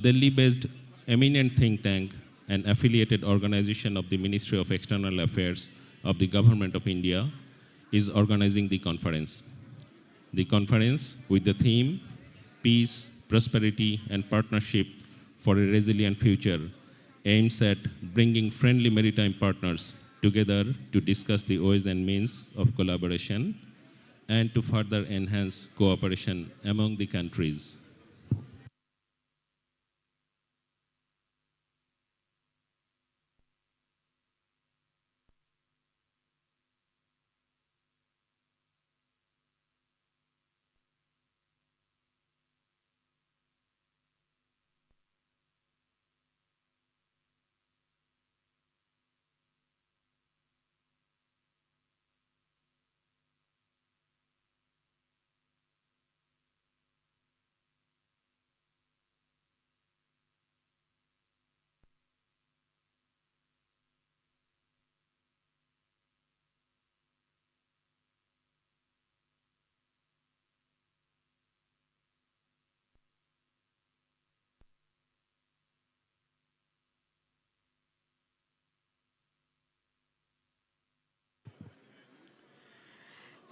Delhi-based eminent think tank and affiliated organization of the Ministry of External Affairs of the Government of India is organizing the conference. The conference, with the theme Peace, Prosperity and Partnership for a Resilient Future, aims at bringing friendly maritime partners together to discuss the ways and means of collaboration and to further enhance cooperation among the countries.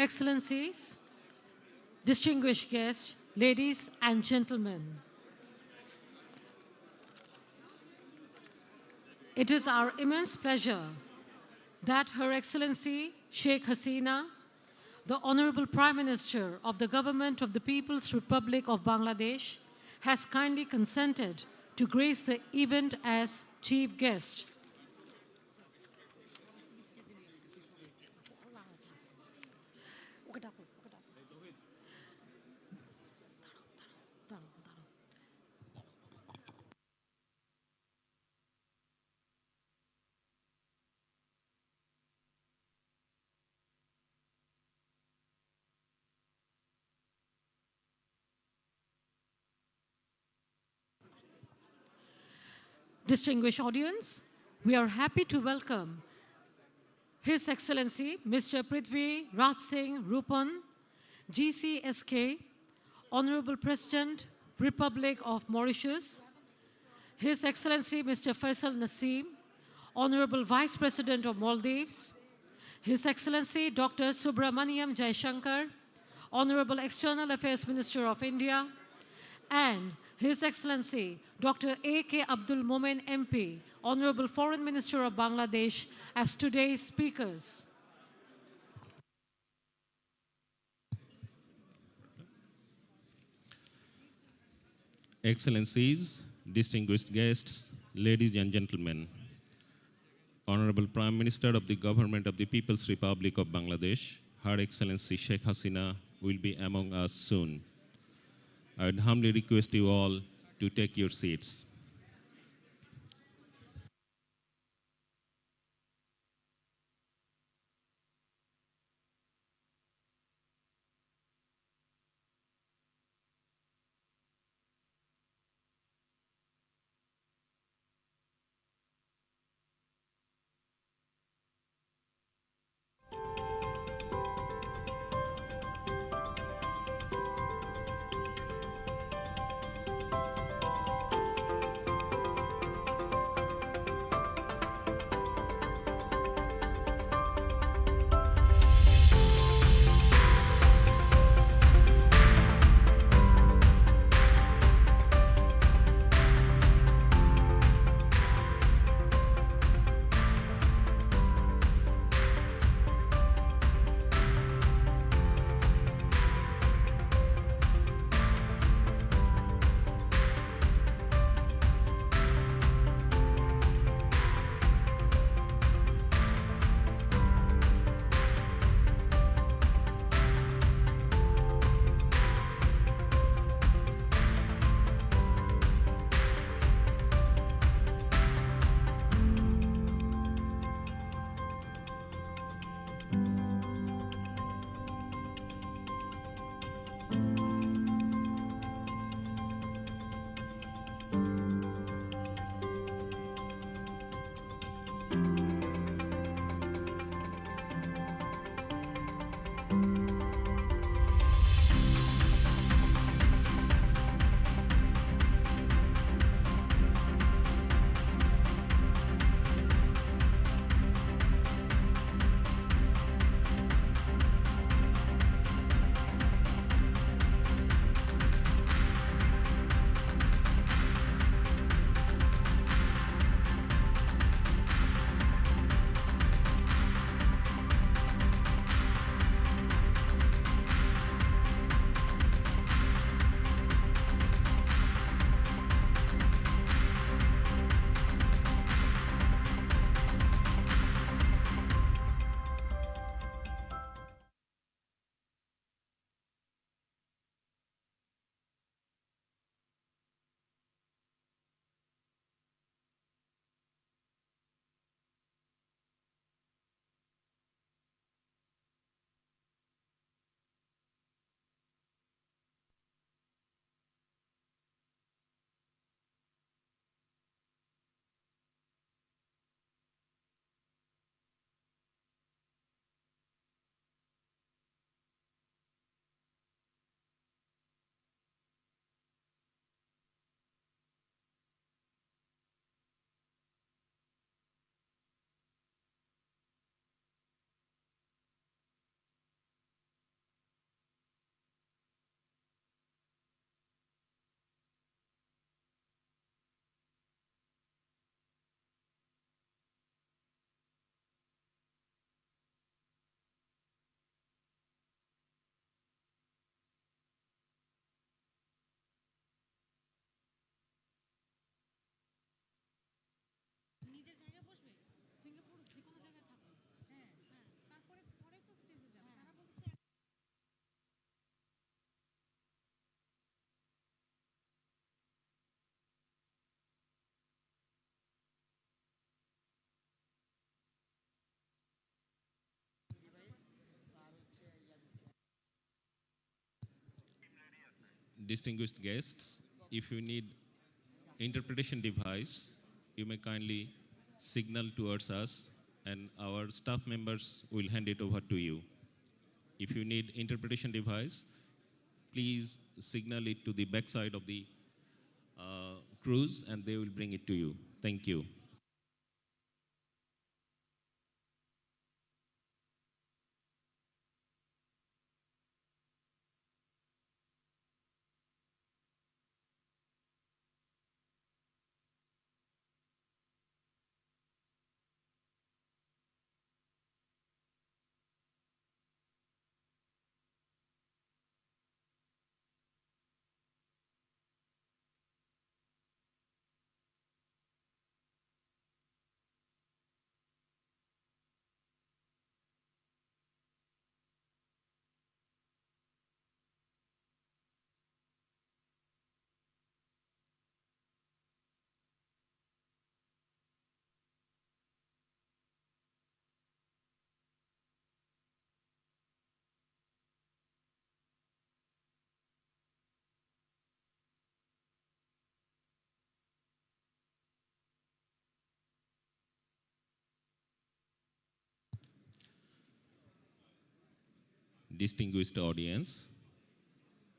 Excellencies, distinguished guests, ladies and gentlemen, it is our immense pleasure that Her Excellency Sheikh Hasina, the Honorable Prime Minister of the Government of the People's Republic of Bangladesh, has kindly consented to grace the event as chief guest. Distinguished audience, we are happy to welcome His Excellency Mr. Prithvirajsing Roopun, G.C.S.K, Honorable President, Republic of Mauritius, His Excellency Mr. Faisal Naseem, Honorable Vice President of Maldives, His Excellency Dr. S Jaishankar, Honorable External Affairs Minister of India, and His Excellency Dr. A.K. Abdul Momen MP, Honorable Foreign Minister of Bangladesh, as today's speakers. Excellencies, distinguished guests, ladies and gentlemen, Honorable Prime Minister of the Government of the People's Republic of Bangladesh, Her Excellency Sheikh Hasina will be among us soon. I would humbly request you all to take your seats. distinguished guests, if you need interpretation device, you may kindly signal towards us and our staff members will hand it over to you. If you need interpretation device, please signal it to the backside of the cruise and they will bring it to you. Thank you. Distinguished audience,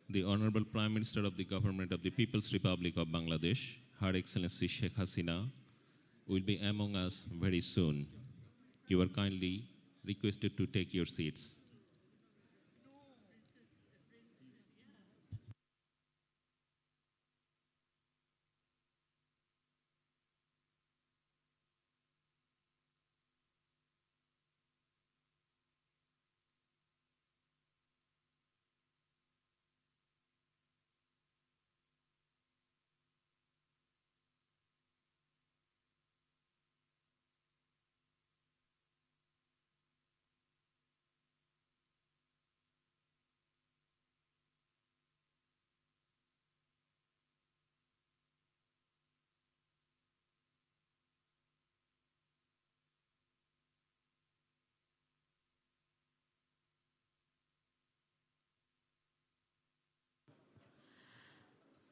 the Honorable Prime Minister of the Government of the People's Republic of Bangladesh, Her Excellency Sheikh Hasina, will be among us very soon. You are kindly requested to take your seats.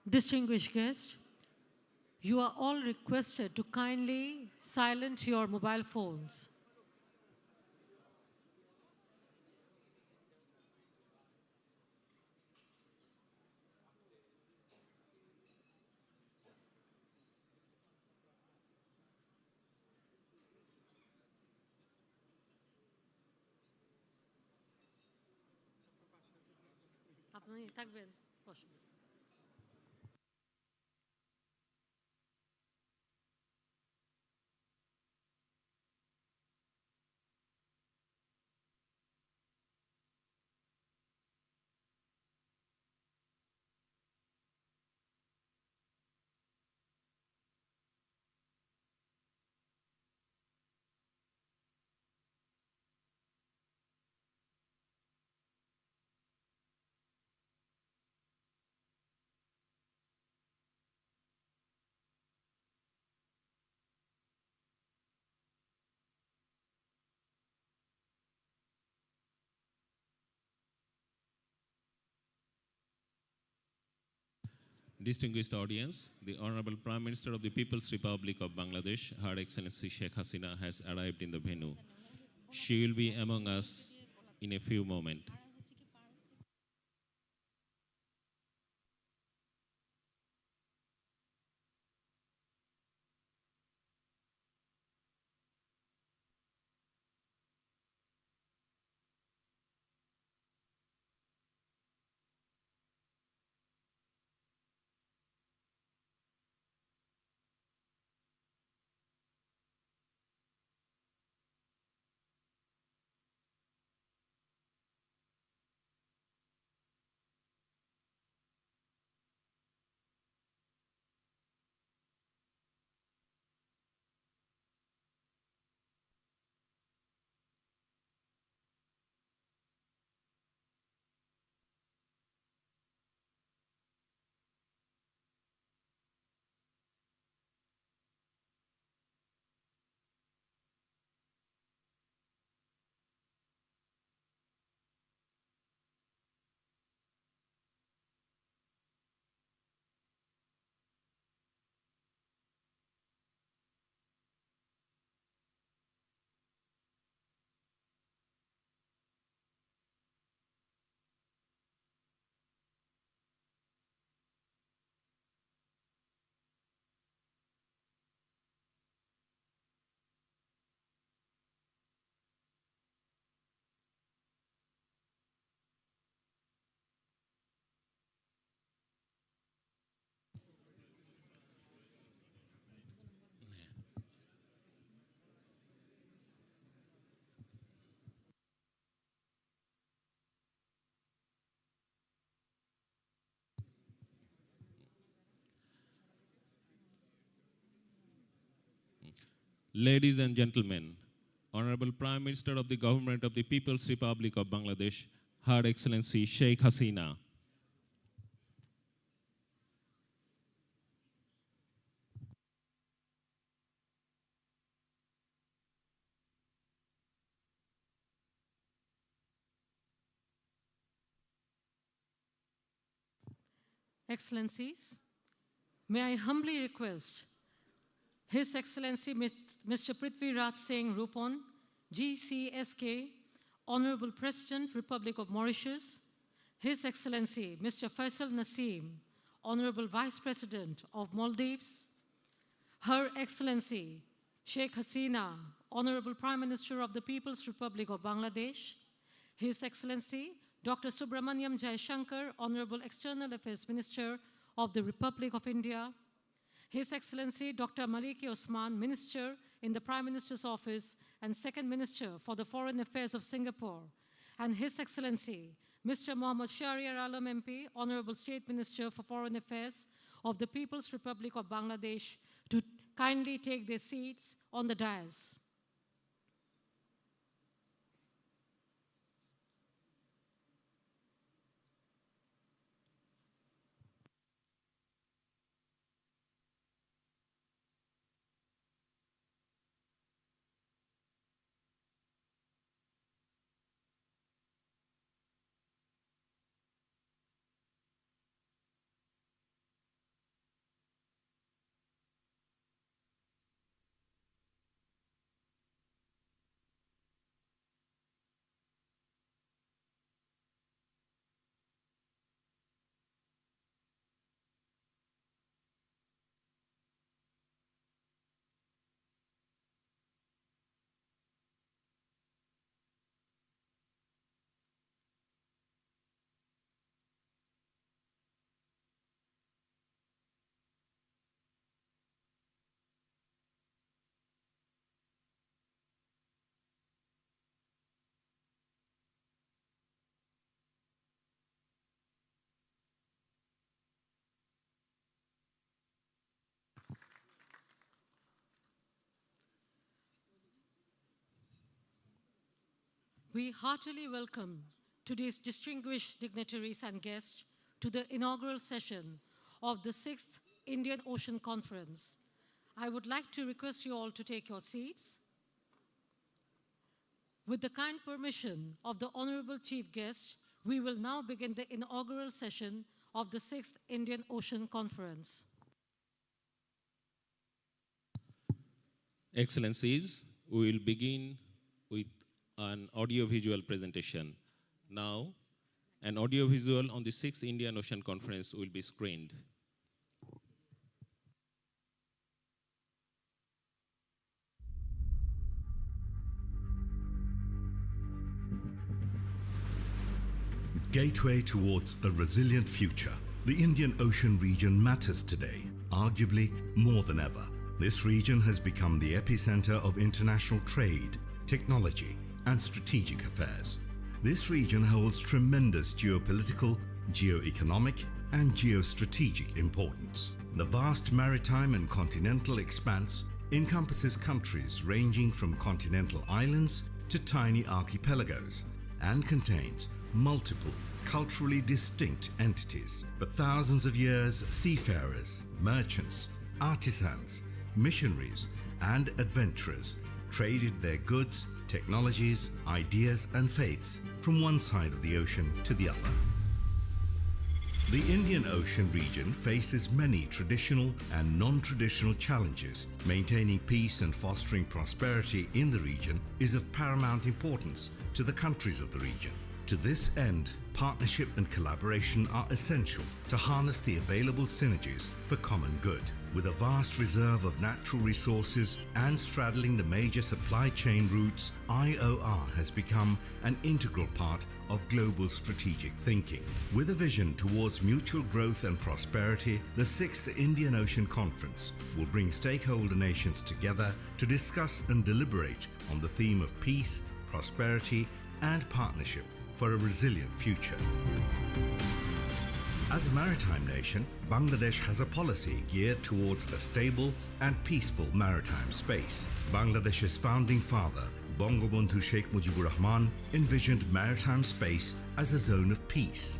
Distinguished guests, you are all requested to kindly silence your mobile phones. আপনি থাকবেন, বসুন। Distinguished audience, the Honorable Prime Minister of the People's Republic of Bangladesh, Her Excellency Sheikh Hasina, has arrived in the venue. She will be among us in a few moments. Ladies and gentlemen, Honorable Prime Minister of the Government of the People's Republic of Bangladesh, Her Excellency Sheikh Hasina. Excellencies, may I humbly request His Excellency Mr. Prithvirajsing Roopun, G.C.S.K, Honorable President, Republic of Mauritius, His Excellency Mr. Faisal Naseem, Honorable Vice President of Maldives, Her Excellency Sheikh Hasina, Honorable Prime Minister of the People's Republic of Bangladesh, His Excellency Dr. S Jaishankar, Honorable External Affairs Minister of the Republic of India, His Excellency Dr. Maliki Osman, Minister in the Prime Minister's Office and Second Minister for the Foreign Affairs of Singapore, and His Excellency Mr. Mohammed Shahriar Alam MP, Honorable State Minister for Foreign Affairs of the People's Republic of Bangladesh, to kindly take their seats on the dais. We heartily welcome today's distinguished dignitaries and guests to the inaugural session of the 6th Indian Ocean Conference. I would like to request you all to take your seats. With the kind permission of the Honorable Chief Guest, we will now begin the inaugural session of the 6th Indian Ocean Conference. Excellencies, we will begin with an audio-visual presentation. Now, an audio-visual on the 6th Indian Ocean Conference will be screened. Gateway towards a resilient future. The Indian Ocean region matters today, arguably more than ever. This region has become the epicenter of international trade, technology, and strategic affairs. This region holds tremendous geopolitical, geoeconomic, and geostrategic importance. The vast maritime and continental expanse encompasses countries ranging from continental islands to tiny archipelagos and contains multiple culturally distinct entities. For thousands of years, seafarers, merchants, artisans, missionaries, and adventurers traded their goods, technologies, ideas, and faiths from one side of the ocean to the other. The Indian Ocean region faces many traditional and non-traditional challenges. Maintaining peace and fostering prosperity in the region is of paramount importance to the countries of the region. To this end, partnership and collaboration are essential to harness the available synergies for common good. With a vast reserve of natural resources and straddling the major supply chain routes, IOR has become an integral part of global strategic thinking. With a vision towards mutual growth and prosperity, the 6th Indian Ocean Conference will bring stakeholder nations together to discuss and deliberate on the theme of peace, prosperity, and partnership for a resilient future. As a maritime nation, Bangladesh has a policy geared towards a stable and peaceful maritime space. Bangladesh's founding father, Bangabandhu Sheikh Mujibur Rahman, envisioned maritime space as a zone of peace.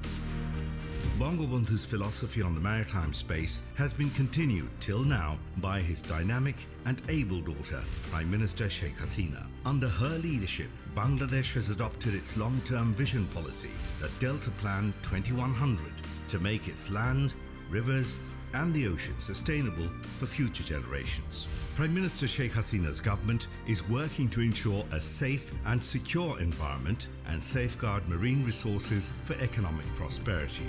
Bangabandhu's philosophy on the maritime space has been continued till now by his dynamic and able daughter, Prime Minister Sheikh Hasina. Under her leadership, Bangladesh has adopted its long-term vision policy, the Delta Plan 2100, to make its land, rivers, and the ocean sustainable for future generations. Prime Minister Sheikh Hasina's government is working to ensure a safe and secure environment and safeguard marine resources for economic prosperity.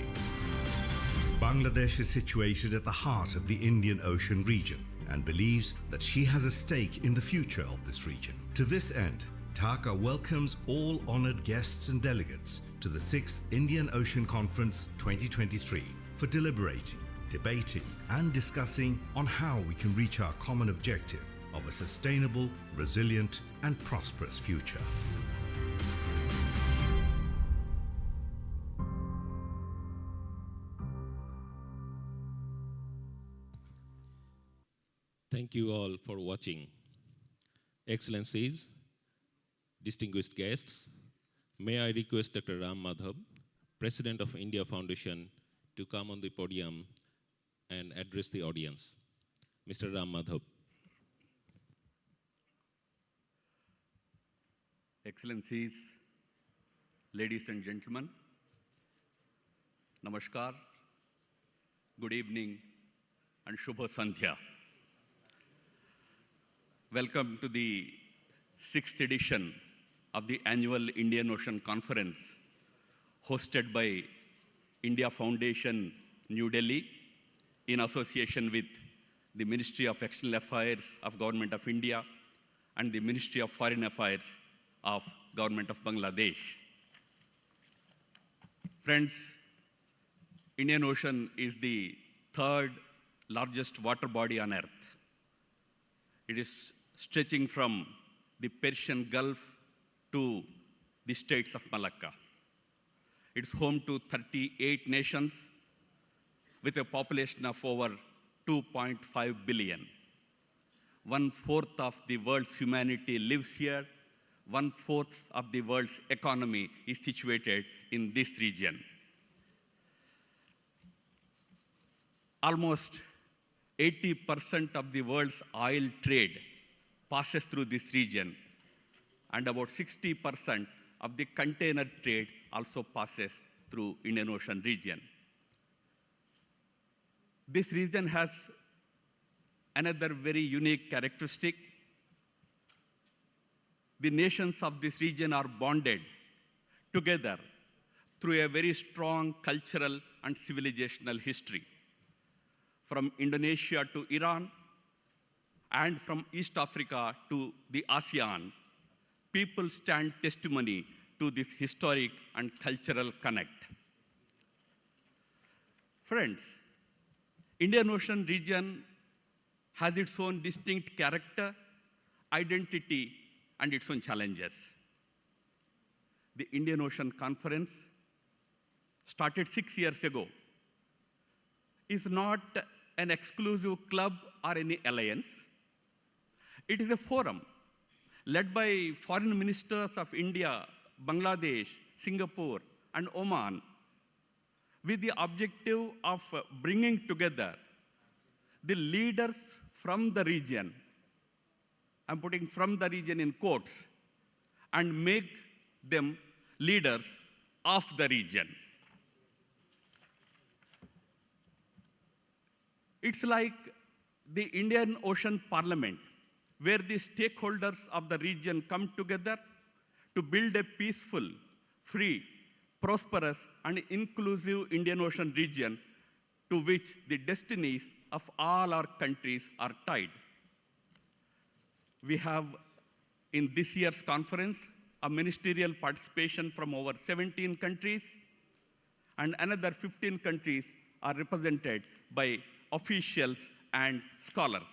Bangladesh is situated at the heart of the Indian Ocean region and believes that she has a stake in the future of this region. To this end, Dhaka welcomes all honoured guests and delegates to the 6th Indian Ocean Conference 2023 for deliberating, debating and discussing on how we can reach our common objective of a sustainable, resilient and prosperous future. Thank you all for watching. Excellencies, distinguished guests, may I request Dr. Ram Madhav, President of India Foundation, to come on the podium and address the audience. Mr. Ram Madhav. Excellencies, ladies and gentlemen, Namaskar, good evening, and Shubha Sandhya. Welcome to the 6th edition of the annual Indian Ocean Conference hosted by India Foundation, New Delhi, in association with the Ministry of External Affairs of Government of India and the Ministry of Foreign Affairs of Government of Bangladesh. Friends, Indian Ocean is the 3rd largest water body on Earth. It is stretching from the Persian Gulf to the states of Malacca. It's home to 38 nations with a population of over 2.5 billion. 1/4 of the world's humanity lives here. 1/4 of the world's economy is situated in this region. Almost 80% of the world's oil trade passes through this region, and about 60% of the container trade also passes through Indian Ocean region. This region has another very unique characteristic. The nations of this region are bonded together through a very strong cultural and civilizational history. From Indonesia to Iran, and from East Africa to the ASEAN, people stand testimony to this historic and cultural connect. Friends, Indian Ocean region has its own distinct character, identity, and its own challenges. The Indian Ocean Conference, started 6 years ago, is not an exclusive club or any alliance. It is a forum led by foreign ministers of India, Bangladesh, Singapore, and Oman with the objective of bringing together the leaders from the region, I'm putting from the region in quotes, and make them leaders of the region. It's like the Indian Ocean Parliament, where the stakeholders of the region come together to build a peaceful, free, prosperous, and inclusive Indian Ocean region to which the destinies of all our countries are tied. We have, in this year's conference, a ministerial participation from over 17 countries, and another 15 countries are represented by officials and scholars.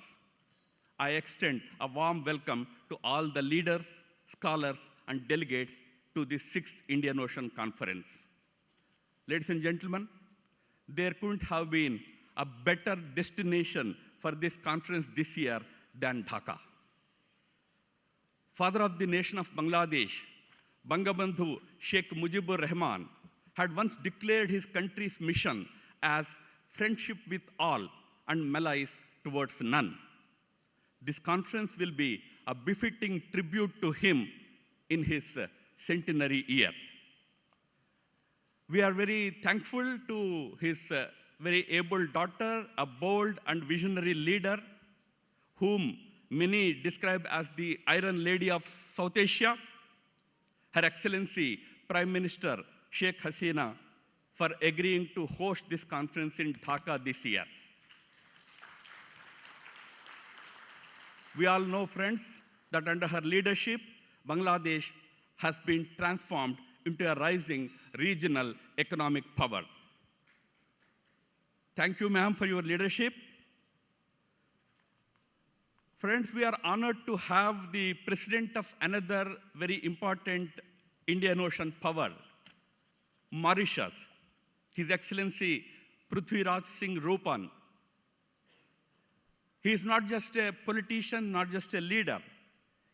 I extend a warm welcome to all the leaders, scholars, and delegates to the 6th Indian Ocean Conference. Ladies and gentlemen, there couldn't have been a better destination for this conference this year than Dhaka. Father of the nation of Bangladesh, Bangabandhu Sheikh Mujibur Rahman, had once declared his country's mission as friendship with all and malice towards none. This conference will be a befitting tribute to him in his centenary year. We are very thankful to his very able daughter, a bold and visionary leader, whom many describe as the Iron Lady of South Asia, Her Excellency Prime Minister Sheikh Hasina, for agreeing to host this conference in Dhaka this year. We all know, friends, that under her leadership, Bangladesh has been transformed into a rising regional economic power. Thank you, ma'am, for your leadership. Friends, we are honored to have the president of another very important Indian Ocean power, Mauritius, His Excellency Prithvirajsing Roopun. He is not just a politician, not just a leader,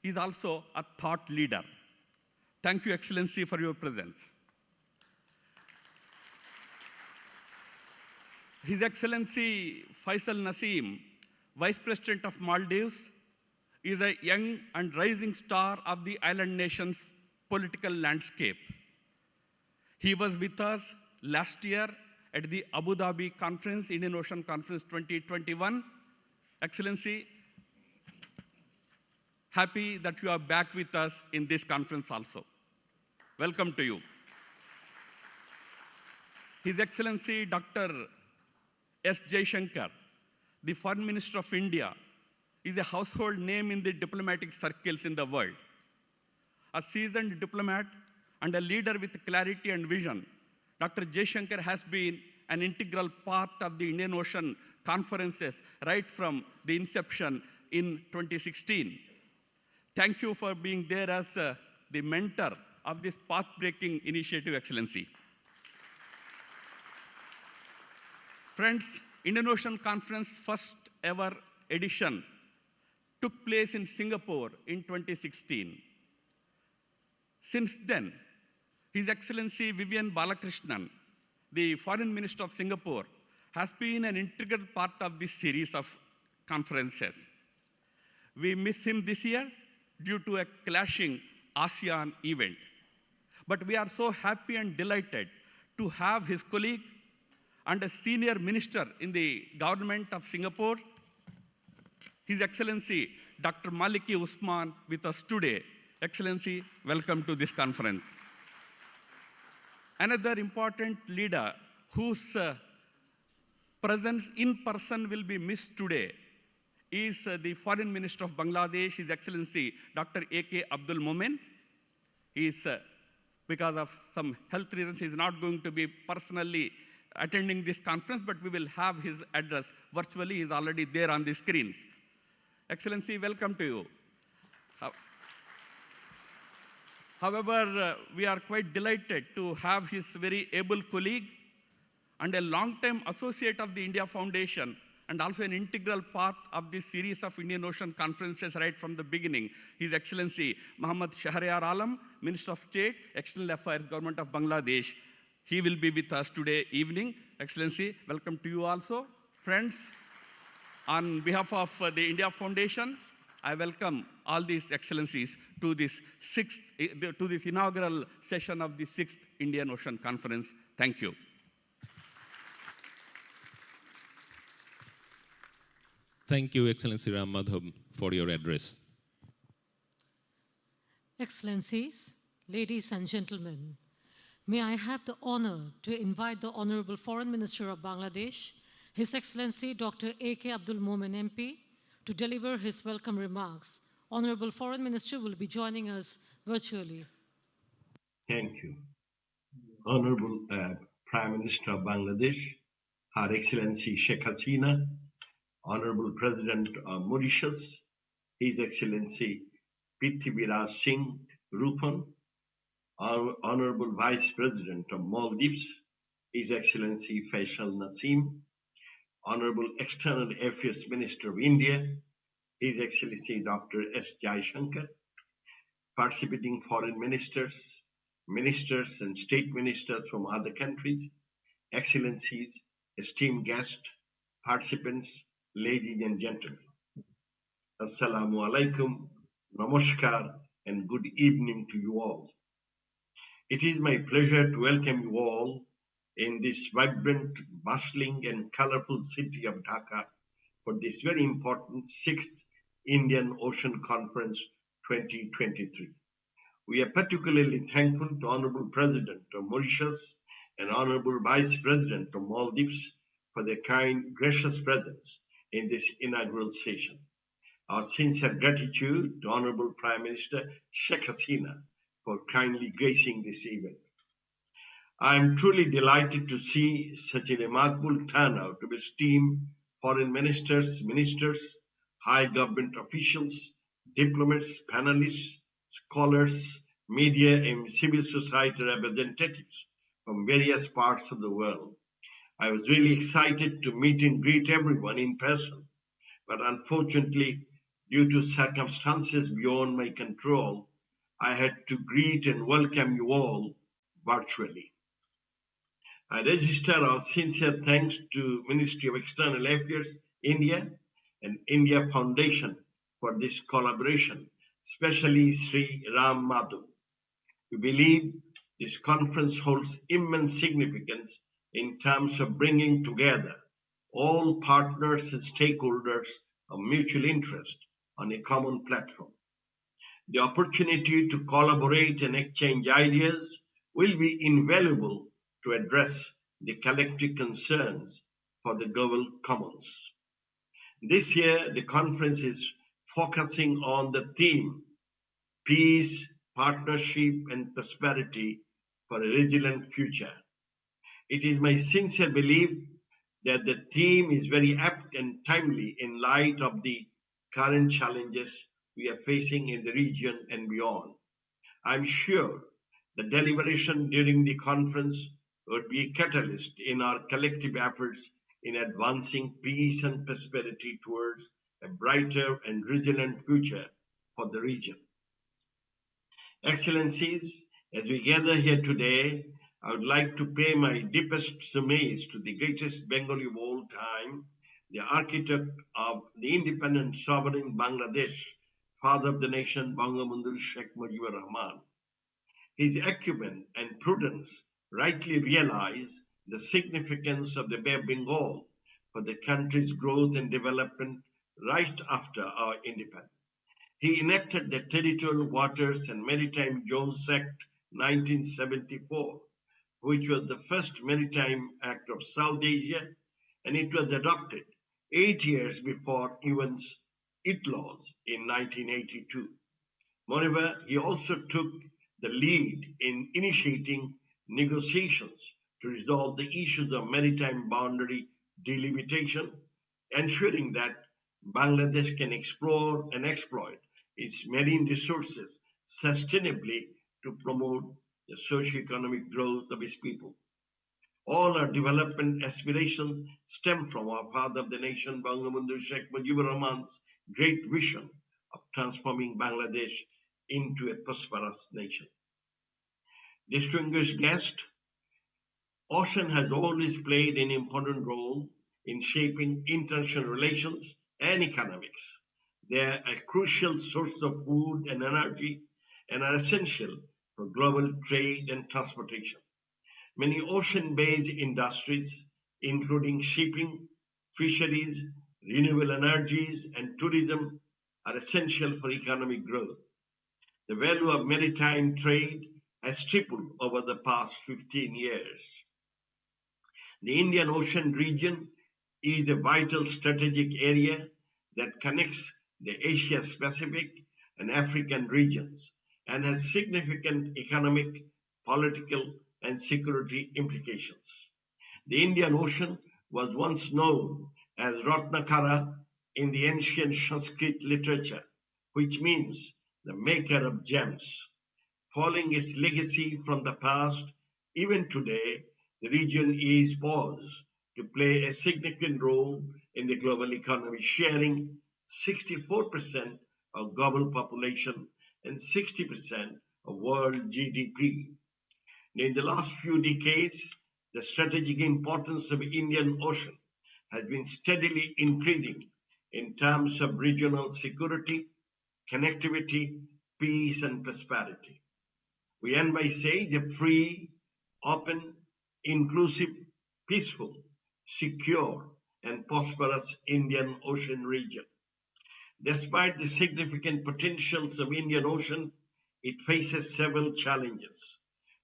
he is also a thought leader. Thank you, Excellency, for your presence. His Excellency Faisal Naseem, Vice President of Maldives, is a young and rising star of the island nation's political landscape. He was with us last year at the Abu Dhabi Conference, Indian Ocean Conference 2021. Excellency, happy that you are back with us in this conference also. Welcome to you. His Excellency Dr. S Jaishankar, the Foreign Minister of India, is a household name in the diplomatic circles in the world. A seasoned diplomat and a leader with clarity and vision, Dr. Jaishankar has been an integral part of the Indian Ocean conferences right from the inception in 2016. Thank you for being there as the mentor of this path-breaking initiative, Excellency. Friends, Indian Ocean Conference first ever edition took place in Singapore in 2016. Since then, His Excellency Vivian Balakrishnan, the Foreign Minister of Singapore, has been an integral part of this series of conferences. We miss him this year due to a clashing ASEAN event. But we are so happy and delighted to have his colleague and a senior minister in the government of Singapore, His Excellency Dr. Maliki Osman, with us today. Excellency, welcome to this conference. Another important leader whose presence in person will be missed today is the Foreign Minister of Bangladesh, His Excellency Dr. A.K. Abdul Momen. He is, because of some health reasons, he is not going to be personally attending this conference, but we will have his address virtually. He is already there on the screens. Excellency, welcome to you. However, we are quite delighted to have his very able colleague and a long-time associate of the India Foundation and also an integral part of this series of Indian Ocean conferences right from the beginning, His Excellency Muhammad Shahryar Alam, Minister of State, External Affairs, Government of Bangladesh. He will be with us today evening. Excellency, welcome to you also. Friends, on behalf of the India Foundation, I welcome all these excellencies to this inaugural session of the 6th Indian Ocean Conference. Thank you. Thank you, Excellency Ram Madhav, for your address. Excellencies, ladies and gentlemen, may I have the honor to invite the Honorable Foreign Minister of Bangladesh, His Excellency Dr. A.K. Abdul Momen MP, to deliver his welcome remarks. Honorable Foreign Minister will be joining us virtually. Thank you. Honorable Prime Minister of Bangladesh, Her Excellency Sheikh Hasina, Honorable President of Mauritius, His Excellency Prithvirajsing Roopun, Honorable Vice President of Maldives, His Excellency Faisal Naseem, Honorable External Affairs Minister of India, His Excellency Dr. S Jaishankar, participating foreign ministers, ministers and state ministers from other countries, Excellencies, esteemed guests, participants, ladies and gentlemen. Assalamu alaikum, namaskar, and good evening to you all. It is my pleasure to welcome you all in this vibrant, bustling, and colorful city of Dhaka for this very important 6th Indian Ocean Conference 2023. We are particularly thankful to Honorable President of Mauritius and Honorable Vice President of Maldives for their kind, gracious presence in this inaugural session. Our sincere gratitude to Honorable Prime Minister Sheikh Hasina for kindly gracing this event. I am truly delighted to see such a remarkable turnout of esteemed foreign ministers, high government officials, diplomats, panelists, scholars, media, and civil society representatives from various parts of the world. I was really excited to meet and greet everyone in person, but unfortunately, due to circumstances beyond my control, I had to greet and welcome you all virtually. I register our sincere thanks to Ministry of External Affairs, India, and India Foundation for this collaboration, especially Sri Ram Madhu. We believe this conference holds immense significance in terms of bringing together all partners and stakeholders of mutual interest on a common platform. The opportunity to collaborate and exchange ideas will be invaluable to address the collective concerns for the global commons. This year, the conference is focusing on the theme, peace, partnership, and prosperity for a resilient future. It is my sincere belief that the theme is very apt and timely in light of the current challenges we are facing in the region and beyond. I'm sure the deliberation during the conference would be a catalyst in our collective efforts in advancing peace and prosperity towards a brighter and resilient future for the region. Excellencies, as we gather here today, I would like to pay my deepest homage to the greatest Bengali of all time, the architect of the independent sovereign Bangladesh, father of the nation, Bangabandhu Sheikh Mujibur Rahman. His acumen and prudence rightly realize the significance of the Bay of Bengal for the country's growth and development right after our independence. He enacted the Territorial Waters and Maritime Zones Act 1974, which was the first maritime act of South Asia, and it was adopted 8 years before UN's ITLAWS in 1982. Moreover, he also took the lead in initiating negotiations to resolve the issues of maritime boundary delimitation, ensuring that Bangladesh can explore and exploit its marine resources sustainably to promote the socio-economic growth of its people. All our development aspirations stem from our father of the nation, Bangabandhu Sheikh Mujibur Rahman's great vision of transforming Bangladesh into a prosperous nation. Distinguished guests, ocean has always played an important role in shaping international relations and economics. They are a crucial source of food and energy and are essential for global trade and transportation. Many ocean-based industries, including shipping, fisheries, renewable energies, and tourism, are essential for economic growth. The value of maritime trade has tripled over the past 15 years. The Indian Ocean region is a vital strategic area that connects the Asia-Pacific and African regions and has significant economic, political, and security implications. The Indian Ocean was once known as Ratnakara in the ancient Sanskrit literature, which means the maker of gems. Following its legacy from the past, even today, The region is poised to play a significant role in the global economy, sharing 64% of global population and 60% of world GDP. In the last few decades, the strategic importance of the Indian Ocean has been steadily increasing in terms of regional security, connectivity, peace, and prosperity. We end by saying the free, open, inclusive, peaceful, secure, and prosperous Indian Ocean region. Despite the significant potentials of Indian Ocean, it faces several challenges.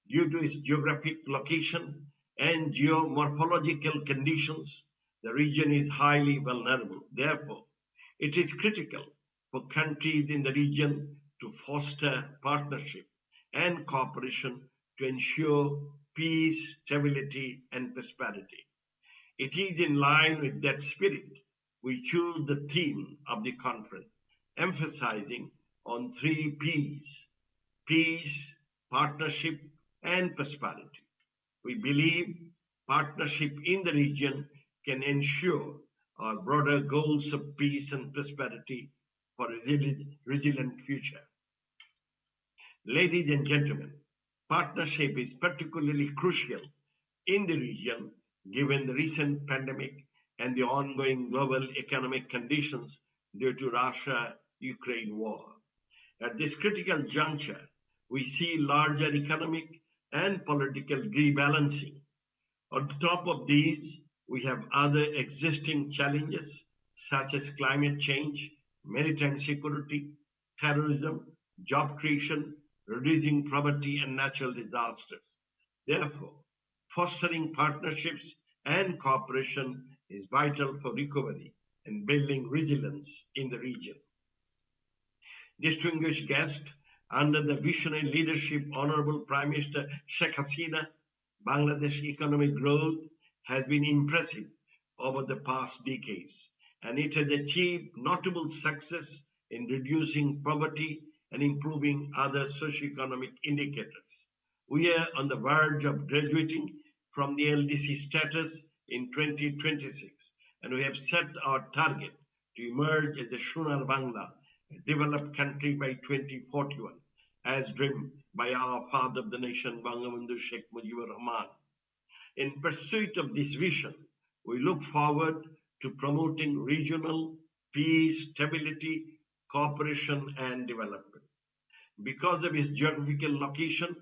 Due to its geographic location and geomorphological conditions, the region is highly vulnerable. Therefore, it is critical for countries in the region to foster partnership and cooperation to ensure peace, stability, and prosperity. It is in line with that spirit we choose the theme of the conference, emphasizing on three P's: peace, partnership, and prosperity. We believe partnership in the region can ensure our broader goals of peace and prosperity for a resilient future. Ladies and gentlemen, partnership is particularly crucial in the region given the recent pandemic and the ongoing global economic conditions due to Russia-Ukraine war. At this critical juncture, we see larger economic and political rebalancing. On top of these, we have other existing challenges such as climate change, maritime security, terrorism, job creation, reducing poverty, and natural disasters. Therefore, fostering partnerships and cooperation is vital for recovery and building resilience in the region. Distinguished guests, under the visionary leadership Honorable Prime Minister Sheikh Hasina, Bangladesh economic growth has been impressive over the past decades, and it has achieved notable success in reducing poverty and improving other socioeconomic indicators. We are on the verge of graduating from the LDC status in 2026, and we have set our target to emerge as a Shunar Bangla, a developed country by 2041, as dreamed by our father of the nation, Bangabandhu Sheikh Mujibur Rahman. In pursuit of this vision, we look forward to promoting regional peace, stability, cooperation, and development. Because of its geographical location,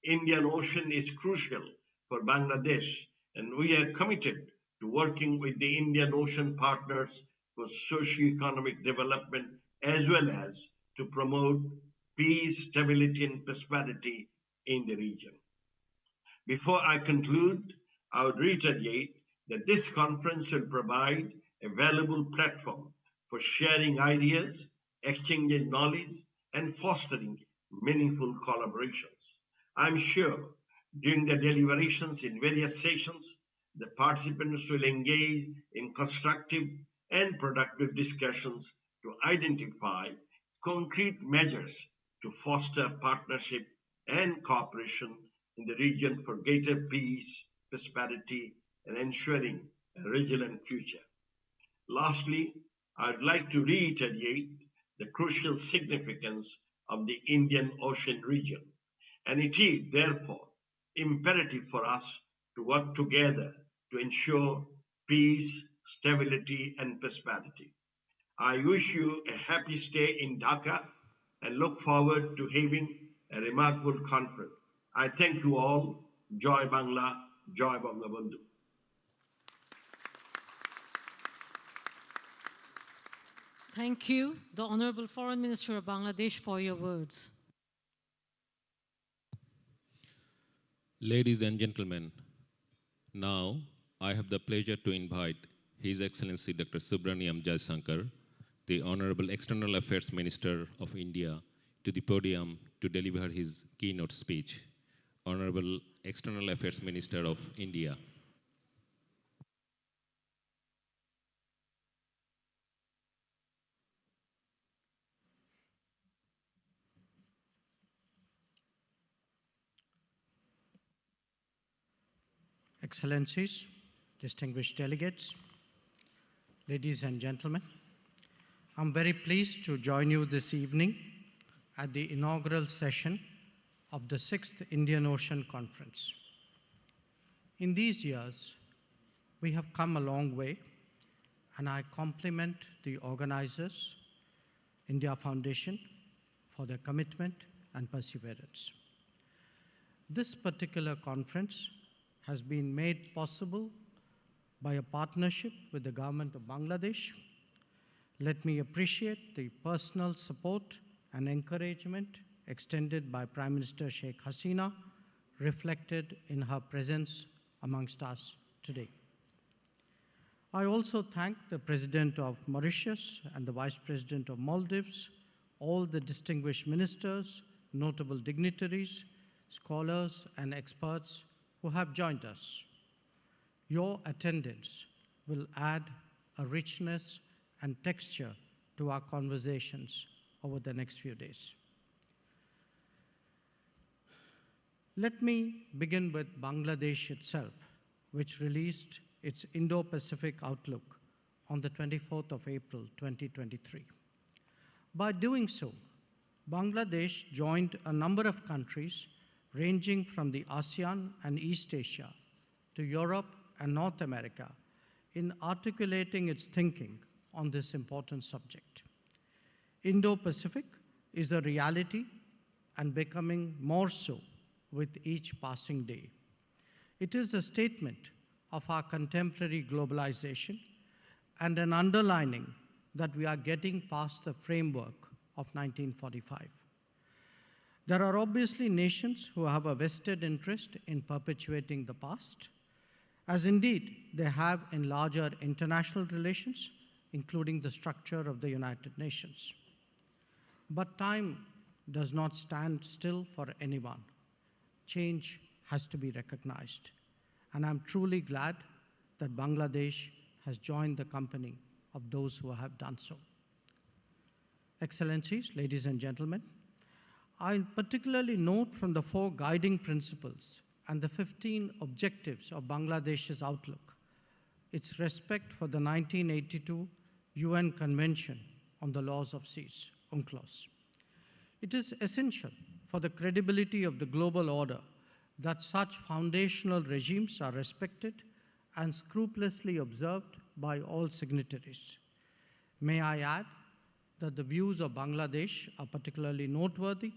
Indian Ocean is crucial for Bangladesh, and we are committed to working with the Indian Ocean partners for socio-economic development as well as to promote peace, stability, and prosperity in the region. Before I conclude, I would reiterate that this conference will provide a valuable platform for sharing ideas, exchanging knowledge, and fostering meaningful collaborations. I'm sure during the deliberations in various sessions, the participants will engage in constructive and productive discussions to identify concrete measures to foster partnership and cooperation in the region for greater peace, prosperity, and ensuring a resilient future. Lastly, I'd like to reiterate the crucial significance of the Indian Ocean region, and it is therefore imperative for us to work together to ensure peace, stability, and prosperity. I wish you a happy stay in Dhaka and look forward to having a remarkable conference. I thank you all. Joy Bangla, Joy Bangabandhu. Thank you, the Honorable Foreign Minister of Bangladesh, for your words. Ladies and gentlemen, now I have the pleasure to invite His Excellency Dr. Subramaniam Jaishankar, the Honorable External Affairs Minister of India, to the podium to deliver his keynote speech. Honorable External Affairs Minister of India. Excellencies, distinguished delegates, ladies and gentlemen, I'm very pleased to join you this evening at the inaugural session of the 6th Indian Ocean Conference. In these years, we have come a long way, and I compliment the organizers, India Foundation, for their commitment and perseverance. This particular conference has been made possible by a partnership with the government of Bangladesh. Let me appreciate the personal support and encouragement extended by Prime Minister Sheikh Hasina, reflected in her presence amongst us today. I also thank the President of Mauritius and the Vice President of Maldives, all the distinguished ministers, notable dignitaries, scholars, and experts who have joined us. Your attendance will add a richness and texture to our conversations over the next few days. Let me begin with Bangladesh itself, which released its Indo-Pacific Outlook on the 24th of April, 2023. By doing so, Bangladesh joined a number of countries ranging from the ASEAN and East Asia to Europe and North America in articulating its thinking on this important subject. Indo-Pacific is a reality and becoming more so with each passing day. It is a statement of our contemporary globalization and an underlining that we are getting past the framework of 1945. There are obviously nations who have a vested interest in perpetuating the past, as indeed they have in larger international relations, including the structure of the United Nations. But time does not stand still for anyone. Change has to be recognized. And I'm truly glad that Bangladesh has joined the company of those who have done so. Excellencies, ladies and gentlemen, I particularly note from the 4 guiding principles and the 15 objectives of Bangladesh's outlook its respect for the 1982 UN Convention on the Laws of Seas, UNCLOS. It is essential for the credibility of the global order that such foundational regimes are respected and scrupulously observed by all signatories. May I add that the views of Bangladesh are particularly noteworthy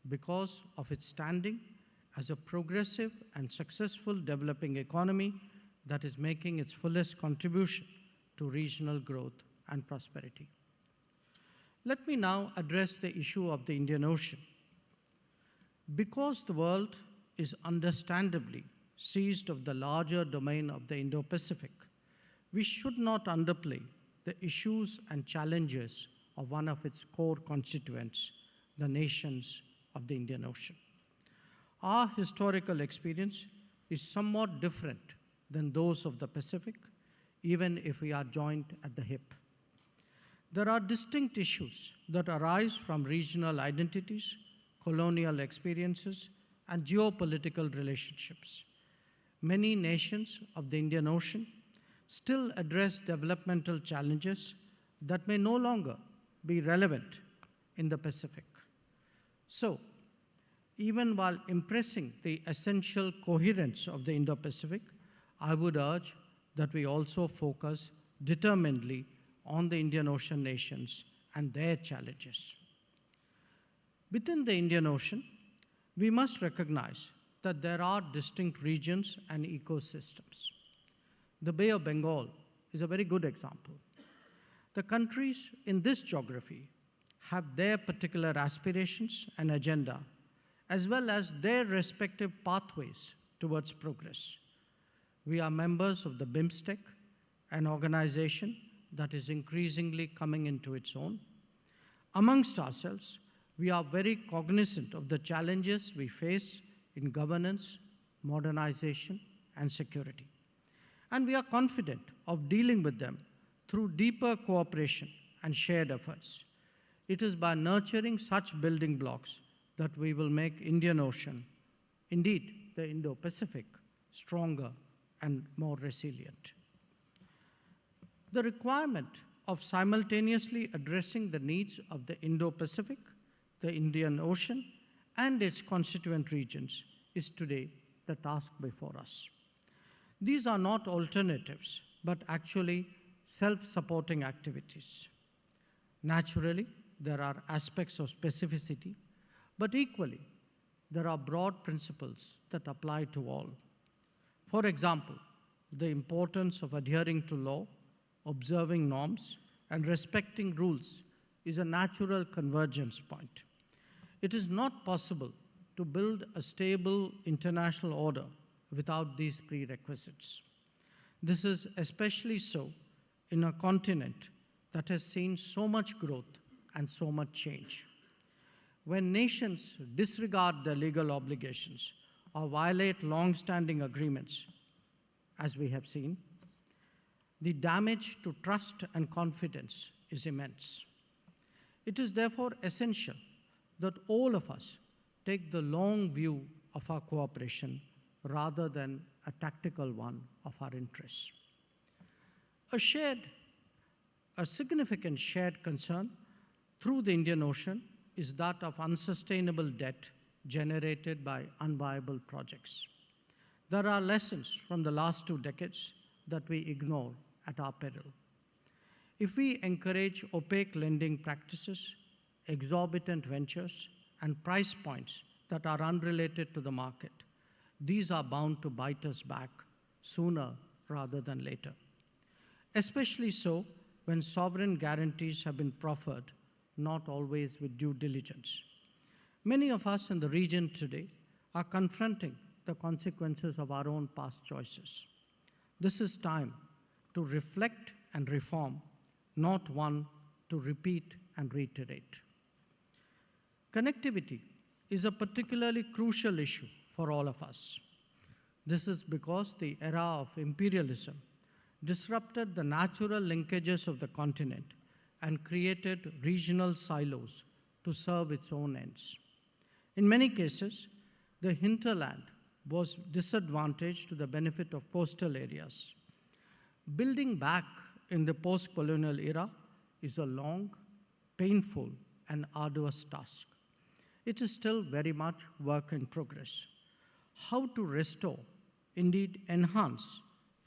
because of its standing as a progressive and successful developing economy that is making its fullest contribution to regional growth and prosperity. Let me now address the issue of the Indian Ocean. Because the world is understandably seized of the larger domain of the Indo-Pacific, we should not underplay the issues and challenges of one of its core constituents, the nations of the Indian Ocean. Our historical experience is somewhat different than those of the Pacific, even if we are joined at the hip. There are distinct issues that arise from regional identities, colonial experiences, and geopolitical relationships. Many nations of the Indian Ocean still address developmental challenges that may no longer be relevant in the Pacific. So, even while impressing the essential coherence of the Indo-Pacific, I would urge that we also focus determinedly on the Indian Ocean nations and their challenges. Within the Indian Ocean, we must recognize that there are distinct regions and ecosystems. The Bay of Bengal is a very good example. The countries in this geography have their particular aspirations and agenda, as well as their respective pathways towards progress. We are members of the BIMSTEC, an organization that is increasingly coming into its own. Amongst ourselves, we are very cognizant of the challenges we face in governance, modernization, and security. And we are confident of dealing with them through deeper cooperation and shared efforts. It is by nurturing such building blocks that we will make Indian Ocean, indeed the Indo-Pacific, stronger and more resilient. The requirement of simultaneously addressing the needs of the Indo-Pacific, the Indian Ocean, and its constituent regions is today the task before us. These are not alternatives, but actually self-supporting activities. Naturally, there are aspects of specificity, but equally, there are broad principles that apply to all. For example, the importance of adhering to law, observing norms, and respecting rules is a natural convergence point. It is not possible to build a stable international order without these prerequisites. This is especially so in a continent that has seen so much growth and so much change. When nations disregard their legal obligations or violate long-standing agreements, as we have seen, the damage to trust and confidence is immense. It is therefore essential that all of us take the long view of our cooperation rather than a tactical one of our interests. A significant shared concern through the Indian Ocean is that of unsustainable debt generated by unviable projects. There are lessons from the last 2 decades that we ignore at our peril. If we encourage opaque lending practices, exorbitant ventures, and price points that are unrelated to the market, these are bound to bite us back sooner rather than later. Especially so when sovereign guarantees have been proffered, not always with due diligence. Many of us in the region today are confronting the consequences of our own past choices. This is time to reflect and reform, not one to repeat and reiterate. Connectivity is a particularly crucial issue for all of us. This is because the era of imperialism disrupted the natural linkages of the continent and created regional silos to serve its own ends. In many cases, the hinterland was disadvantaged to the benefit of coastal areas. Building back in the post-colonial era is a long, painful, and arduous task. It is still very much work in progress. How to restore, indeed enhance,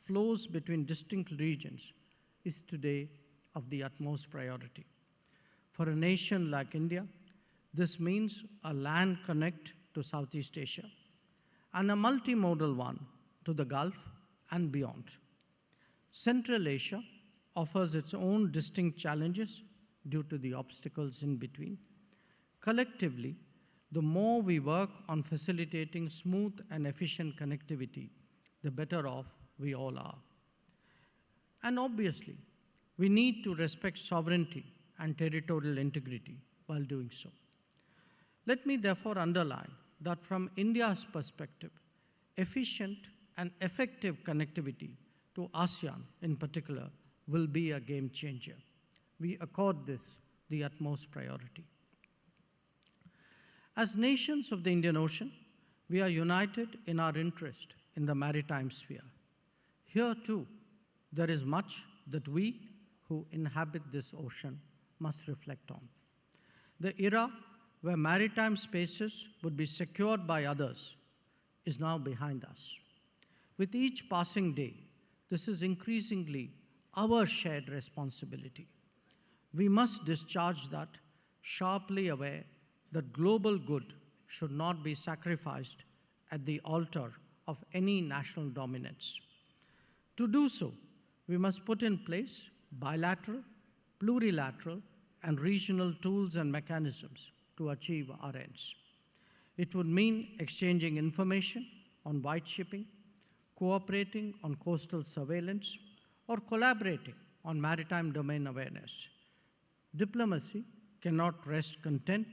flows between distinct regions is today of the utmost priority. For a nation like India, this means a land connect to Southeast Asia and a multimodal one to the Gulf and beyond. Central Asia offers its own distinct challenges due to the obstacles in between. Collectively, the more we work on facilitating smooth and efficient connectivity, the better off we all are. And obviously, we need to respect sovereignty and territorial integrity while doing so. Let me therefore underline that from India's perspective, efficient and effective connectivity to ASEAN in particular will be a game changer. We accord this the utmost priority. As nations of the Indian Ocean, we are united in our interest in the maritime sphere. Here too, there is much that we who inhabit this ocean must reflect on. The era where maritime spaces would be secured by others is now behind us. With each passing day, this is increasingly our shared responsibility. We must discharge that, sharply aware that global good should not be sacrificed at the altar of any national dominance. To do so, we must put in place bilateral, plurilateral, and regional tools and mechanisms to achieve our ends. It would mean exchanging information on white shipping, cooperating on coastal surveillance, or collaborating on maritime domain awareness. Diplomacy cannot rest content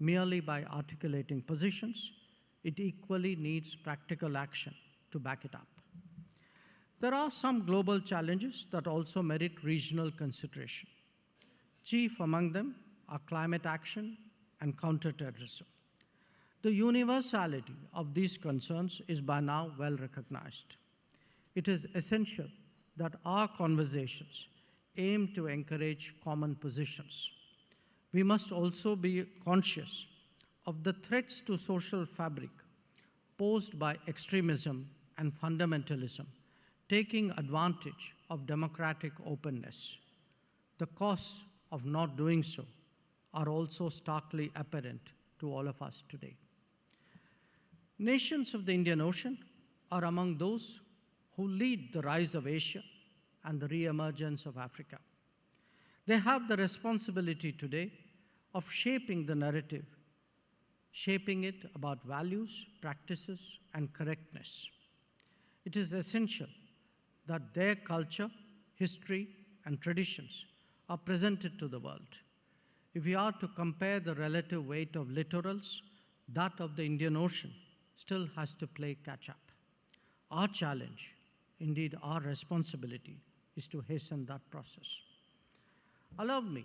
merely by articulating positions. It equally needs practical action to back it up. There are some global challenges that also merit regional consideration. Chief among them are climate action and counterterrorism. The universality of these concerns is by now well recognized. it is essential that our conversations aim to encourage common positions. We must also be conscious of the threats to social fabric posed by extremism and fundamentalism, taking advantage of democratic openness. The costs of not doing so are also starkly apparent to all of us today. Nations of the Indian Ocean are among those who lead the rise of Asia and the re-emergence of Africa. They have the responsibility today of shaping the narrative, shaping it about values, practices, and correctness. It is essential that their culture, history, and traditions are presented to the world. If we are to compare the relative weight of littorals, that of the Indian Ocean still has to play catch-up. Our challenge, indeed our responsibility, is to hasten that process. Allow me,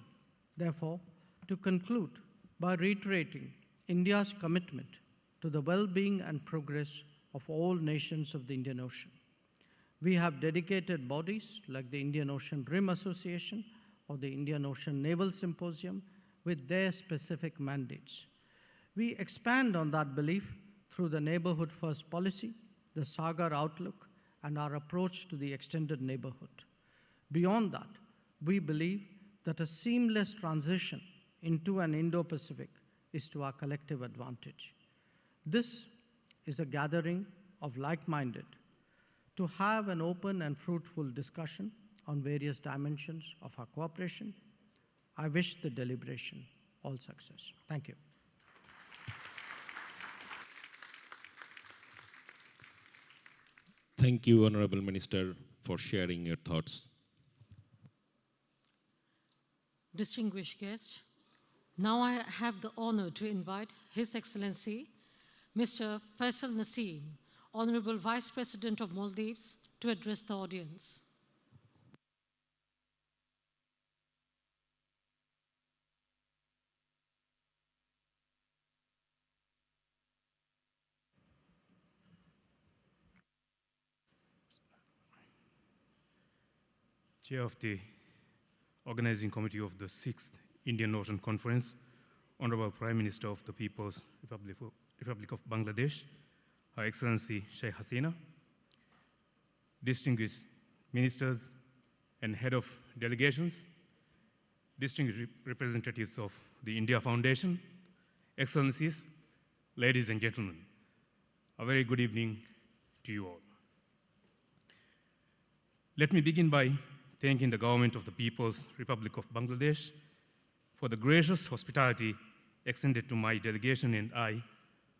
therefore, to conclude by reiterating India's commitment to the well-being and progress of all nations of the Indian Ocean. We have dedicated bodies like the Indian Ocean Rim Association or the Indian Ocean Naval Symposium with their specific mandates. We expand on that belief through the Neighborhood First policy, the Sagar Outlook, and our approach to the extended neighborhood. Beyond that, we believe that a seamless transition into an Indo-Pacific is to our collective advantage. This is a gathering of like-minded to have an open and fruitful discussion on various dimensions of our cooperation. I wish the deliberation all success. Thank you. Thank you, Honorable Minister, for sharing your thoughts. Distinguished guests, now I have the honor to invite His Excellency, Mr. Faisal Naseem, Honorable Vice President of Maldives, to address the audience. Chair of the Organizing Committee of the 6th Indian Ocean Conference, Honorable Prime Minister of the People's Republic of Bangladesh, Her Excellency Sheikh Hasina, distinguished ministers and head of delegations, distinguished representatives of the India Foundation, Excellencies, ladies and gentlemen, a very good evening to you all. Let me begin by thanking the government of the People's Republic of Bangladesh for the gracious hospitality extended to my delegation and I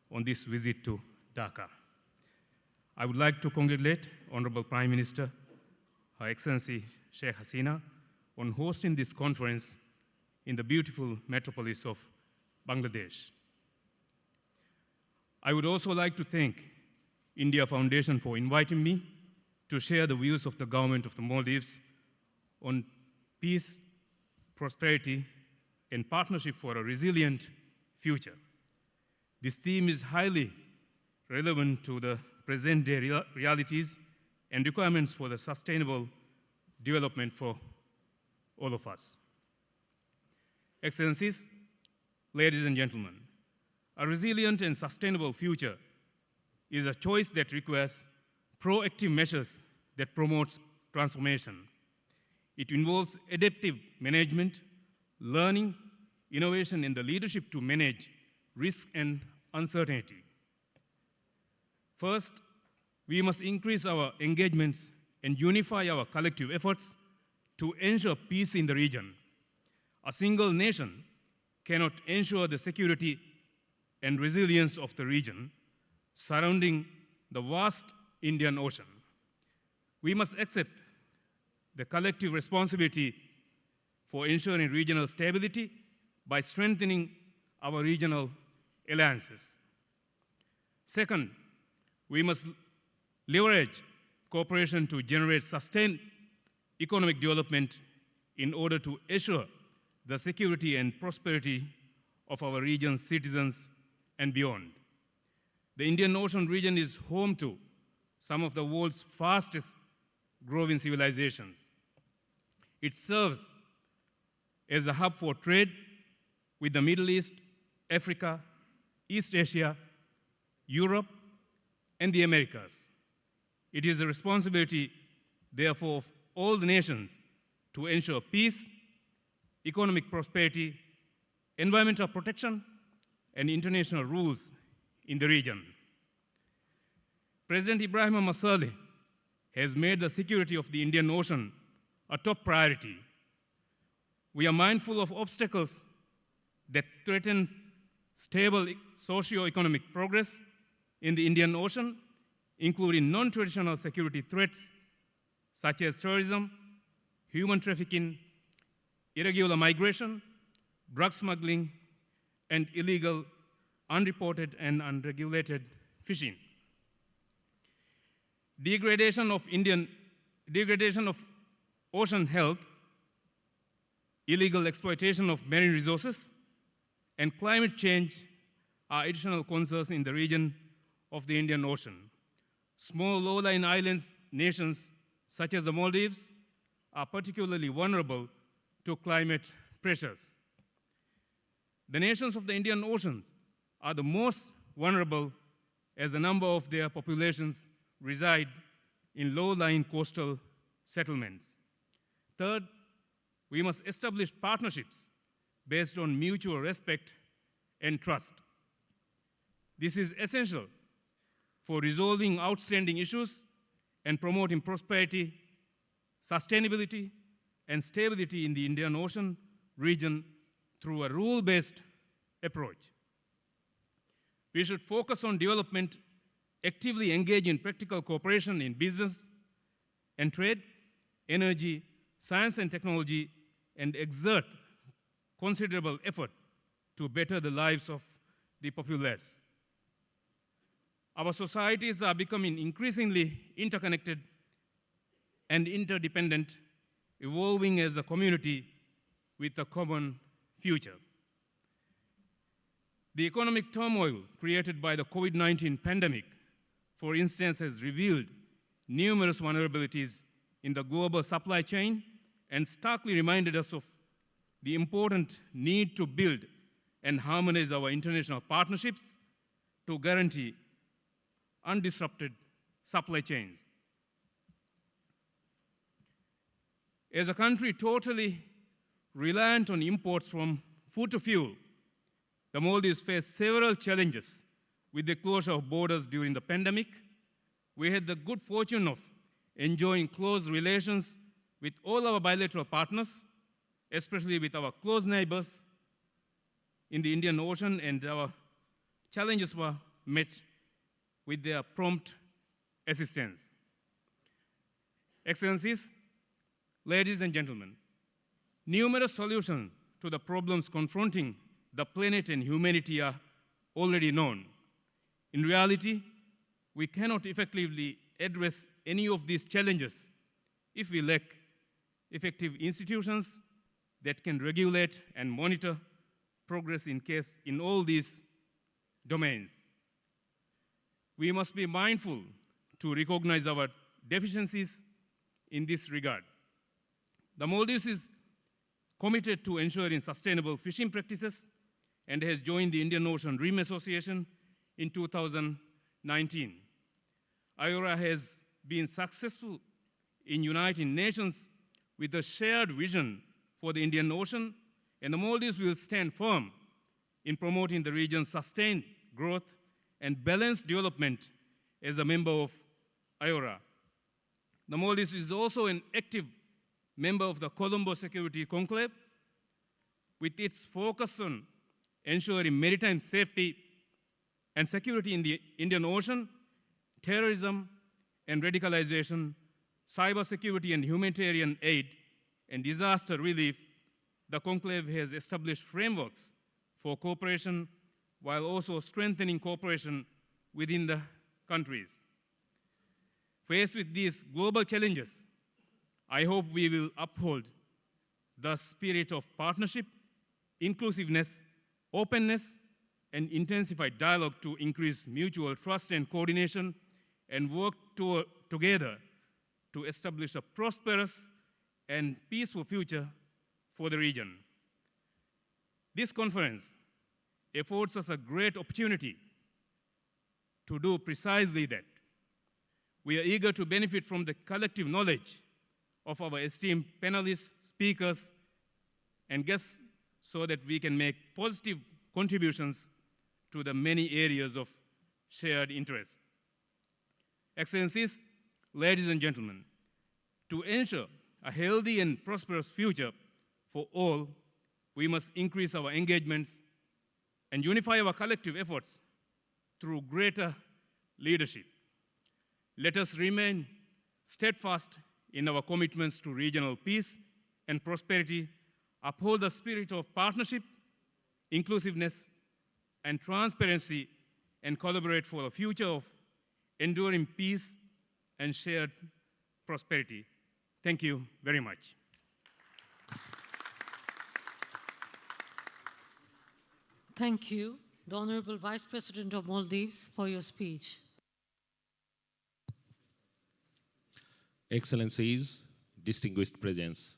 on this visit to Dhaka. I would like to congratulate Honorable Prime Minister, Her Excellency Sheikh Hasina, on hosting this conference in the beautiful metropolis of Bangladesh. I would also like to thank India Foundation for inviting me to share the views of the government of the Maldives on peace, prosperity, and partnership for a resilient future. This theme is highly relevant to the present-day realities and requirements for the sustainable development for all of us. Excellencies, ladies and gentlemen, a resilient and sustainable future is a choice that requires proactive measures that promotes transformation. It involves adaptive management, learning, innovation, and the leadership to manage risk and uncertainty. First, we must increase our engagements and unify our collective efforts to ensure peace in the region. A single nation cannot ensure the security and resilience of the region surrounding the vast Indian Ocean. We must accept the collective responsibility for ensuring regional stability by strengthening our regional alliances. Second, we must leverage cooperation to generate sustained economic development in order to assure the security and prosperity of our region's citizens and beyond. The Indian Ocean region is home to some of the world's fastest growing civilizations. It serves as a hub for trade with the Middle East, Africa, East Asia, Europe, and the Americas. It is a responsibility, therefore, of all the nations to ensure peace, economic prosperity, environmental protection, and international rules in the region. President Ibrahim Saleh has made the security of the Indian Ocean a top priority. We are mindful of obstacles that threaten stable socio-economic progress in the Indian Ocean, including non-traditional security threats such as terrorism, human trafficking, irregular migration, drug smuggling, and illegal, unreported, and unregulated fishing. Degradation of ocean health, illegal exploitation of marine resources, and climate change are additional concerns in the region of the Indian Ocean. Small low-lying islands nations such as the Maldives are particularly vulnerable to climate pressures. The nations of the Indian Ocean are the most vulnerable as a number of their populations reside in low-lying coastal settlements. Third, we must establish partnerships based on mutual respect and trust. This is essential for resolving outstanding issues and promoting prosperity, sustainability, and stability in the Indian Ocean region through a rule-based approach. We should focus on development, actively engage in practical cooperation in business and trade, energy, science and technology, and exert considerable effort to better the lives of the populace. Our societies are becoming increasingly interconnected and interdependent, evolving as a community with a common future. The economic turmoil created by the COVID-19 pandemic, for instance, has revealed numerous vulnerabilities in the global supply chain and starkly reminded us of the important need to build and harmonize our international partnerships to guarantee undisrupted supply chains. As a country totally reliant on imports from food to fuel, the Maldives faced several challenges with the closure of borders during the pandemic. We had the good fortune of enjoying close relations with all our bilateral partners, especially with our close neighbors in the Indian Ocean, and our challenges were met with their prompt assistance. Excellencies, ladies and gentlemen, numerous solutions to the problems confronting the planet and humanity are already known. In reality, we cannot effectively address any of these challenges if we lack effective institutions that can regulate and monitor progress in all these domains. We must be mindful to recognize our deficiencies in this regard. The Maldives is committed to ensuring sustainable fishing practices and has joined the Indian Ocean Rim Association in 2019. IORA has been successful in uniting nations with a shared vision for the Indian Ocean, and the Maldives will stand firm in promoting the region's sustained growth and balanced development as a member of IORA. The Maldives is also an active member of the Colombo Security Conclave, with its focus on ensuring maritime safety and security in the Indian Ocean, terrorism and radicalization, cybersecurity and humanitarian aid, and disaster relief. The conclave has established frameworks for cooperation while also strengthening cooperation within the countries. Faced with these global challenges, I hope we will uphold the spirit of partnership, inclusiveness, openness, and intensified dialogue to increase mutual trust and coordination and work together to establish a prosperous and peaceful future for the region. This conference affords us a great opportunity to do precisely that. We are eager to benefit from the collective knowledge of our esteemed panelists, speakers, and guests so that we can make positive contributions to the many areas of shared interest. Excellencies, ladies and gentlemen, to ensure a healthy and prosperous future for all, we must increase our engagements and unify our collective efforts through greater leadership. Let us remain steadfast in our commitments to regional peace and prosperity, uphold the spirit of partnership, inclusiveness, and transparency, and collaborate for a future of enduring peace and shared prosperity. Thank you very much. Thank you, the Honorable Vice President of Maldives, for your speech. Excellencies, distinguished presence.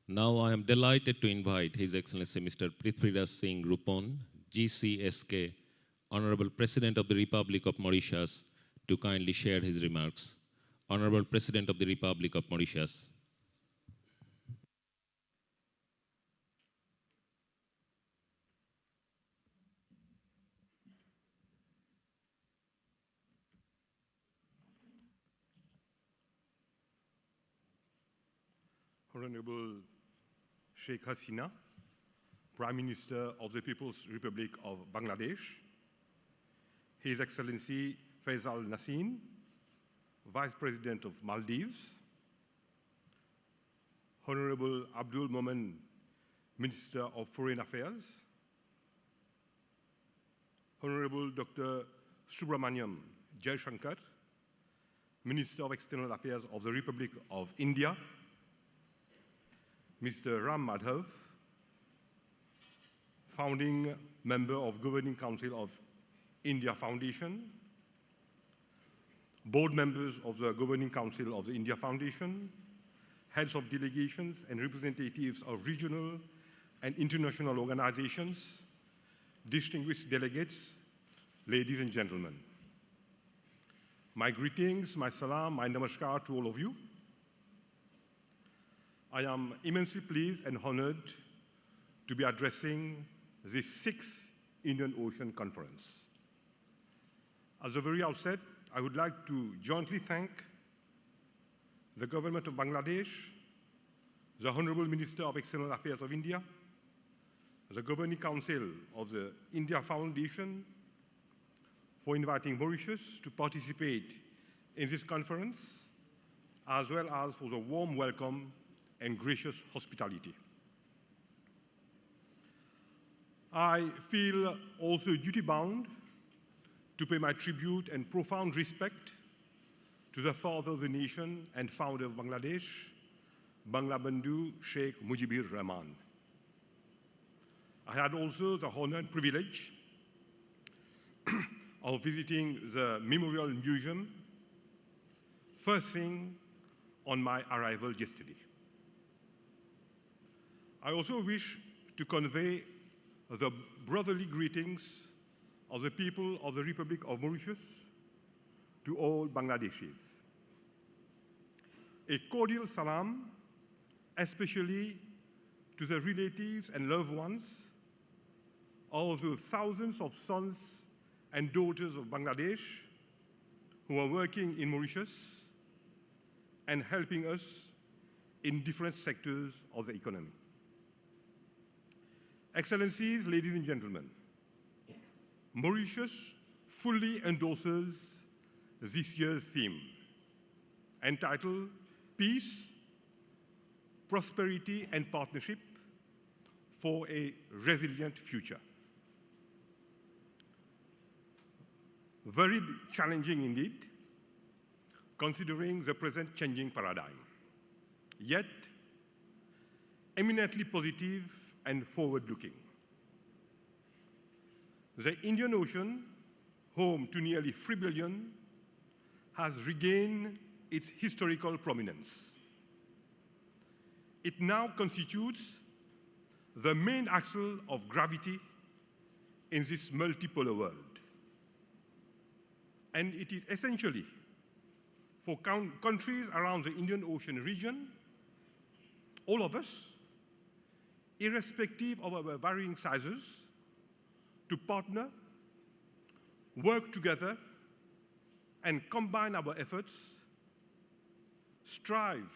Now I am delighted to invite His Excellency Mr. Prithvirajsing Roopun, G.C.S.K, Honorable President of the Republic of Mauritius, to kindly share his remarks. Honorable President of the Republic of Mauritius. Honorable Sheikh Hasina, Prime Minister of the People's Republic of Bangladesh, His Excellency Faisal Naseem, Vice President of Maldives, Honorable Abdul Momen, Minister of Foreign Affairs, Honorable Dr. Subramaniam Jaishankar, Minister of External Affairs of the Republic of India, Mr. Ram Madhav, founding member of Governing Council of India Foundation, board members of the Governing Council of the India Foundation, heads of delegations and representatives of regional and international organizations, distinguished delegates, ladies and gentlemen. My greetings, my salam, my namaskar to all of you. I am immensely pleased and honored to be addressing this 6th Indian Ocean Conference. At the very outset, I would like to jointly thank the government of Bangladesh, the Honorable Minister of External Affairs of India, the Governing Council of the India Foundation for inviting Mauritius to participate in this conference, as well as for the warm welcome and gracious hospitality. I feel also duty-bound to pay my tribute and profound respect to the father of the nation and founder of Bangladesh, Banglabandhu Sheikh Mujibur Rahman. I had also the honor and privilege of visiting the Memorial Museum first thing on my arrival yesterday. I also wish to convey the brotherly greetings of the people of the Republic of Mauritius to all Bangladeshis. A cordial salam, especially to the relatives and loved ones of the thousands of sons and daughters of Bangladesh who are working in Mauritius and helping us in different sectors of the economy. Excellencies, ladies and gentlemen, Mauritius fully endorses this year's theme, entitled Peace, Prosperity and Partnership for a Resilient Future. Very challenging indeed, considering the present changing paradigm, yet eminently positive and forward-looking. The Indian Ocean, home to nearly 3 billion, has regained its historical prominence. It now constitutes the main axle of gravity in this multipolar world. And it is essentially for countries around the Indian Ocean region, all of us, irrespective of our varying sizes, to partner, work together, and combine our efforts, strive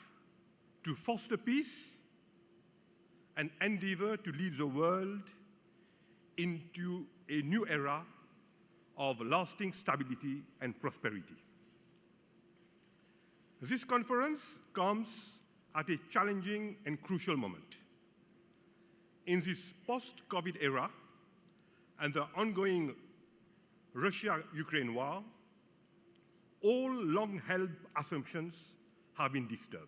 to foster peace, and endeavor to lead the world into a new era of lasting stability and prosperity. This conference comes at a challenging and crucial moment. In this post-COVID era and the ongoing Russia-Ukraine war, all long-held assumptions have been disturbed.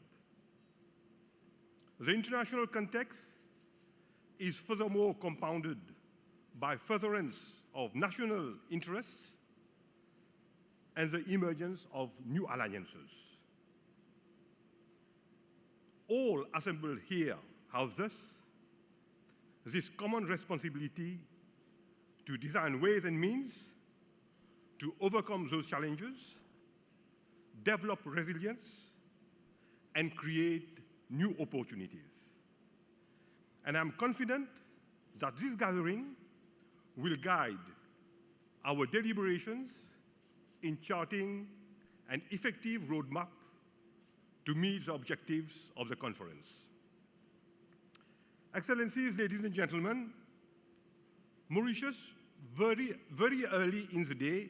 The international context is furthermore compounded by furtherance of national interests and the emergence of new alliances. All assembled here have thus this common responsibility to design ways and means to overcome those challenges, develop resilience, and create new opportunities. And I'm confident that this gathering will guide our deliberations in charting an effective roadmap to meet the objectives of the conference. Excellencies, ladies and gentlemen, Mauritius very early in the day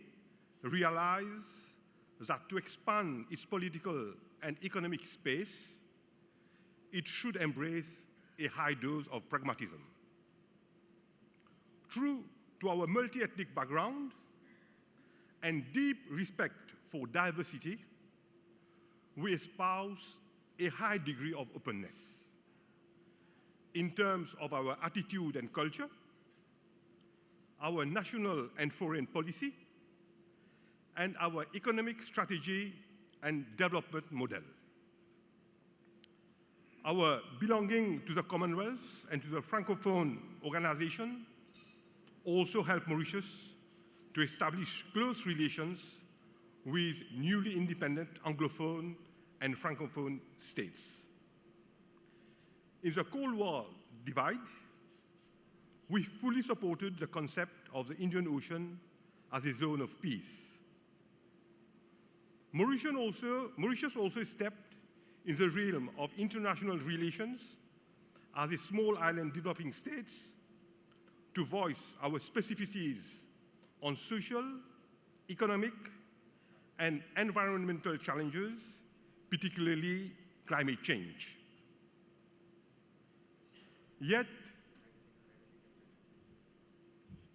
realized that to expand its political and economic space, it should embrace a high dose of pragmatism. True to our multi-ethnic background and deep respect for diversity, we espouse a high degree of openness in terms of our attitude and culture, our national and foreign policy, and our economic strategy and development model. Our belonging to the Commonwealth and to the Francophone organization also helped Mauritius to establish close relations with newly independent Anglophone and Francophone states. In the Cold War divide, we fully supported the concept of the Indian Ocean as a zone of peace. Mauritius also stepped in the realm of international relations as a small island developing state to voice our specificities on social, economic, and environmental challenges, particularly climate change. Yet,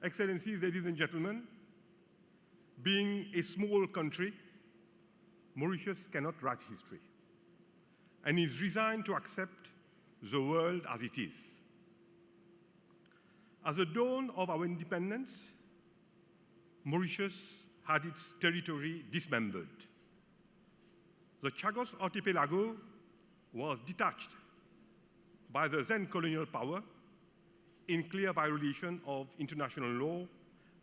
Excellencies, ladies and gentlemen, being a small country, Mauritius cannot write history and is resigned to accept the world as it is. At the dawn of our independence, Mauritius had its territory dismembered. The Chagos Archipelago was detached by the then colonial power in clear violation of international law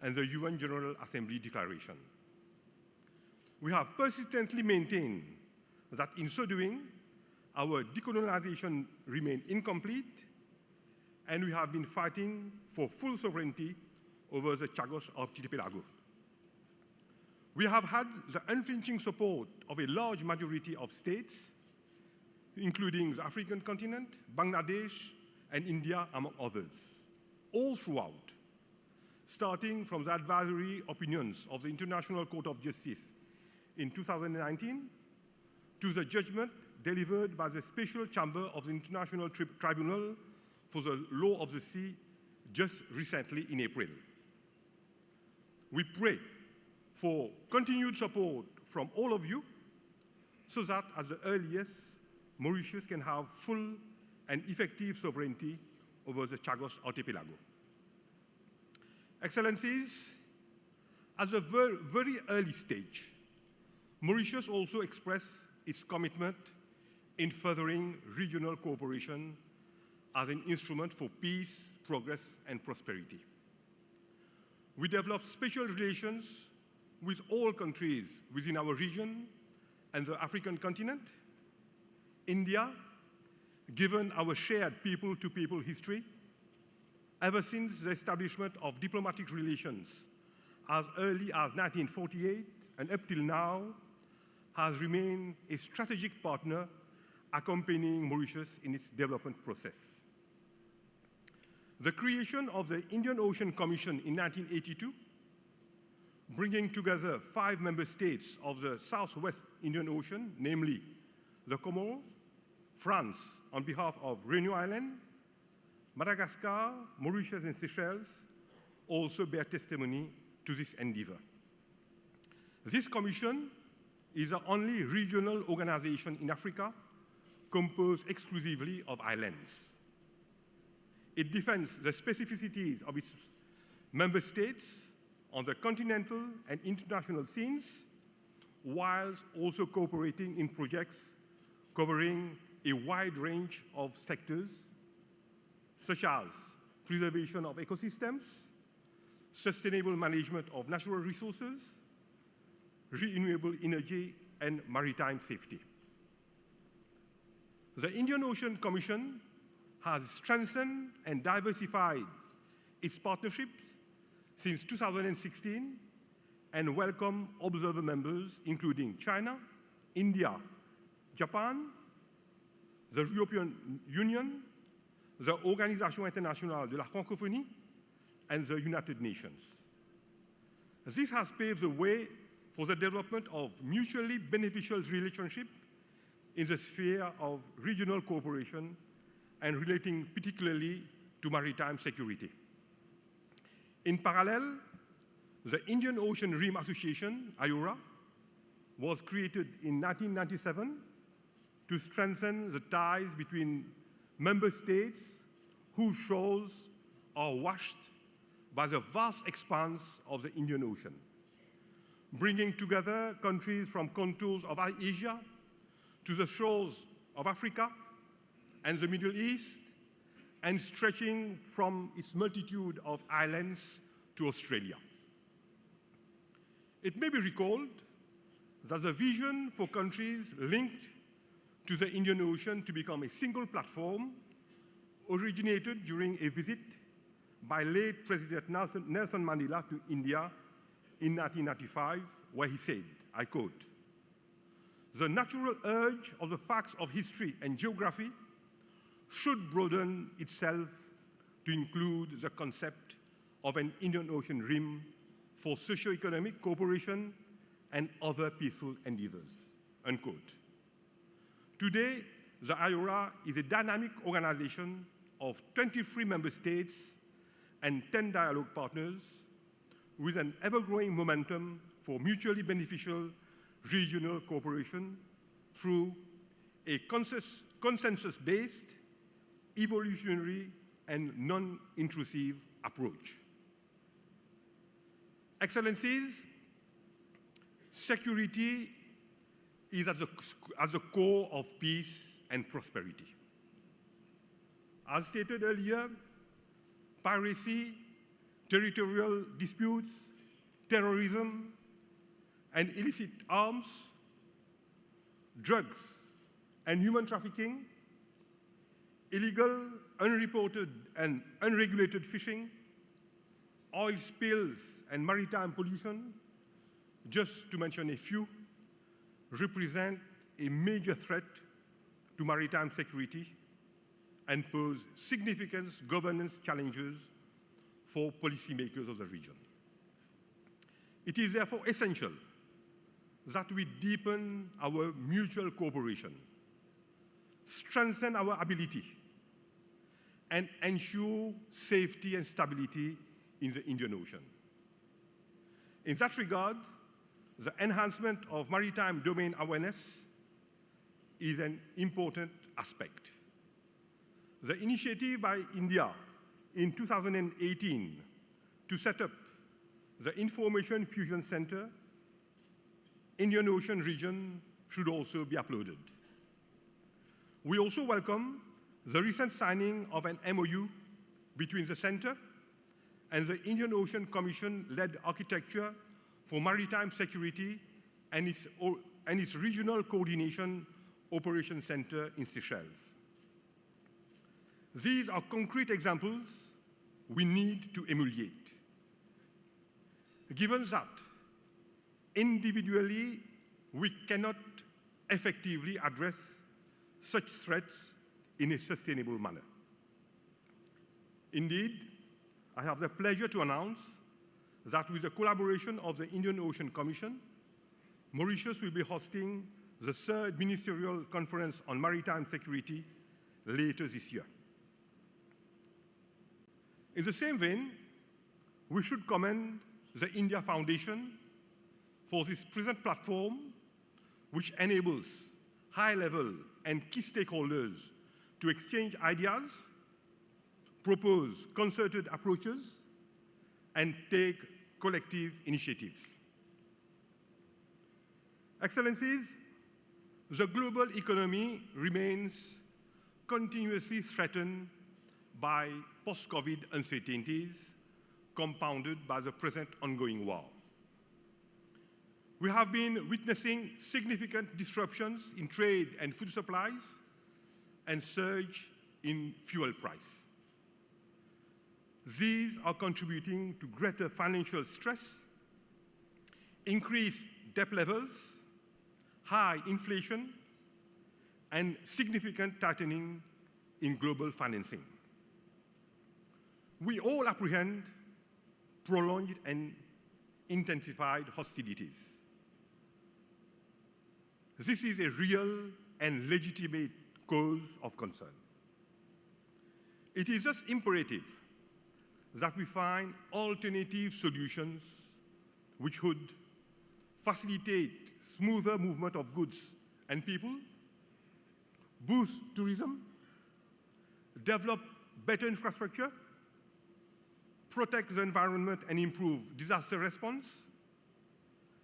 and the UN General Assembly Declaration. We have persistently maintained that in so doing, our decolonization remained incomplete, and we have been fighting for full sovereignty over the Chagos Archipelago. We have had the unflinching support of a large majority of states, including the African continent, Bangladesh, and India, among others, all throughout, starting from the advisory opinions of the International Court of Justice in 2019 to the judgment delivered by the Special Chamber of the International Tribunal for the Law of the Sea just recently in April. We pray for continued support from all of you so that at the earliest, Mauritius can have full and effective sovereignty over the Chagos Archipelago. Excellencies, at a very early stage, Mauritius also expressed its commitment in furthering regional cooperation as an instrument for peace, progress, and prosperity. We developed special relations with all countries within our region and the African continent. India, given our shared people-to-people history, ever since the establishment of diplomatic relations as early as 1948 and up till now, has remained a strategic partner accompanying Mauritius in its development process. The creation of the Indian Ocean Commission in 1982, bringing together 5 member states of the Southwest Indian Ocean, namely the Comoros, France on behalf of Reunion Island, Madagascar, Mauritius, and Seychelles, also bear testimony to this endeavor. This commission is the only regional organization in Africa composed exclusively of islands. It defends the specificities of its member states on the continental and international scenes, whilst also cooperating in projects covering a wide range of sectors, such as preservation of ecosystems, sustainable management of natural resources, renewable energy, and maritime safety. The Indian Ocean Commission has strengthened and diversified its partnerships since 2016 and welcomed observer members including China, India, Japan, the European Union, the Organisation Internationale de la Francophonie, and the United Nations. This has paved the way for the development of mutually beneficial relationships in the sphere of regional cooperation and relating particularly to maritime security. In parallel, the Indian Ocean Rim Association, IORA, was created in 1997 to strengthen the ties between member states whose shores are washed by the vast expanse of the Indian Ocean, bringing together countries from contours of Asia to the shores of Africa and the Middle East, and stretching from its multitude of islands to Australia. It may be recalled that the vision for countries linked to the Indian Ocean to become a single platform originated during a visit by late President Nelson Mandela to India in 1995, where he said, I quote, "The natural urge of the facts of history and geography should broaden itself to include the concept of an Indian Ocean rim for socio-economic cooperation and other peaceful endeavors," unquote. Today, the IORA is a dynamic organization of 23 member states and 10 dialogue partners with an ever-growing momentum for mutually beneficial regional cooperation through a consensus-based, evolutionary, and non-intrusive approach. Excellencies, security is at the core of peace and prosperity. As stated earlier, piracy, territorial disputes, terrorism, and illicit arms, drugs, and human trafficking, illegal, unreported, and unregulated fishing, oil spills, and maritime pollution, just to mention a few, represent a major threat to maritime security and pose significant governance challenges for policymakers of the region. It is therefore essential that we deepen our mutual cooperation, strengthen our ability, and ensure safety and stability in the Indian Ocean. In that regard, the enhancement of maritime domain awareness is an important aspect. The initiative by India in 2018 to set up the Information Fusion Center, Indian Ocean Region should also be uploaded. We also welcome the recent signing of an MOU between the Center and the Indian Ocean Commission-led Architecture for Maritime Security and its Regional Coordination Operation Center in Seychelles. These are concrete examples we need to emulate. Given that individually we cannot effectively address such threats in a sustainable manner. Indeed, I have the pleasure to announce that with the collaboration of the Indian Ocean Commission, Mauritius will be hosting the third Ministerial Conference on Maritime Security later this year. In the same vein, we should commend the India Foundation for this present platform, which enables high-level and key stakeholders to exchange ideas, propose concerted approaches, and take collective initiatives. Excellencies, the global economy remains continuously threatened by post-COVID uncertainties compounded by the present ongoing war. We have been witnessing significant disruptions in trade and food supplies and surge in fuel price. These are contributing to greater financial stress, increased debt levels, high inflation, and significant tightening in global financing. We all apprehend prolonged and intensified hostilities. This is a real and legitimate cause of concern. It is thus imperative that we find alternative solutions which would facilitate smoother movement of goods and people, boost tourism, develop better infrastructure, protect the environment and improve disaster response,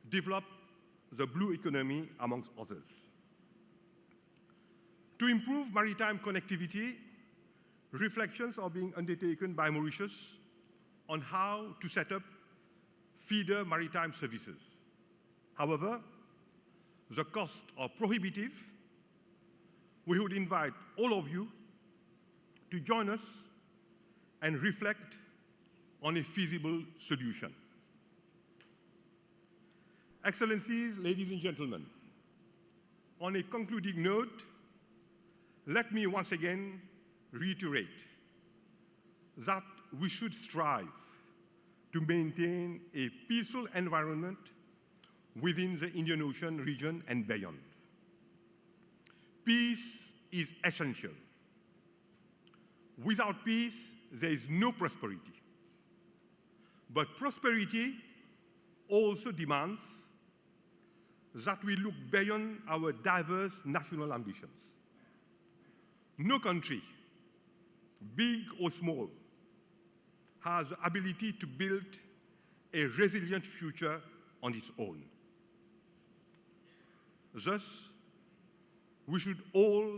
develop the blue economy, amongst others. To improve maritime connectivity, reflections are being undertaken by Mauritius on how to set up feeder maritime services. However, the costs are prohibitive. We would invite all of you to join us and reflect on a feasible solution. Excellencies, ladies and gentlemen, on a concluding note, let me once again reiterate that we should strive to maintain a peaceful environment within the Indian Ocean region and beyond. Peace is essential. Without peace, there is no prosperity. But prosperity also demands that we look beyond our diverse national ambitions. No country, big or small, has the ability to build a resilient future on its own. Thus, we should all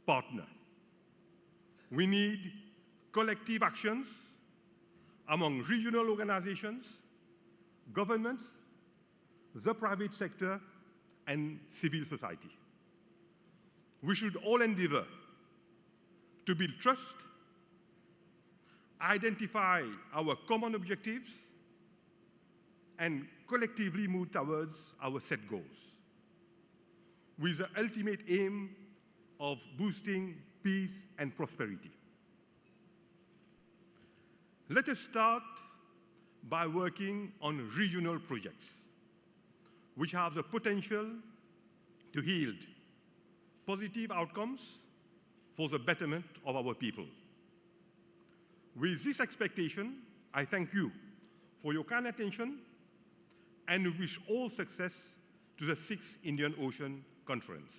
partner. We need collective actions among regional organizations, governments, the private sector, and civil society. We should all endeavor to build trust, identify our common objectives, and collectively move towards our set goals, with the ultimate aim of boosting peace and prosperity. Let us start by working on regional projects which have the potential to yield positive outcomes for the betterment of our people. With this expectation, I thank you for your kind attention and wish all success to the 6th Indian Ocean Conference.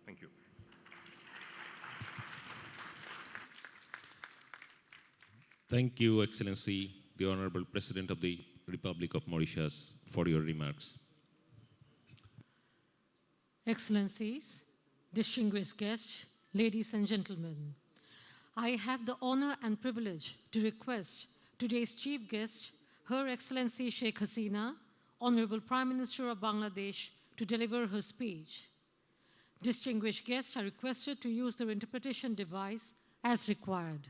Thank you. Thank you, Excellency, the Honorable President of the Republic of Mauritius, for your remarks. Excellencies, distinguished guests, ladies and gentlemen, I have the honor and privilege to request today's chief guest, Her Excellency Sheikh Hasina, Honorable Prime Minister of Bangladesh, to deliver her speech. Distinguished guests are requested to use their interpretation device as required.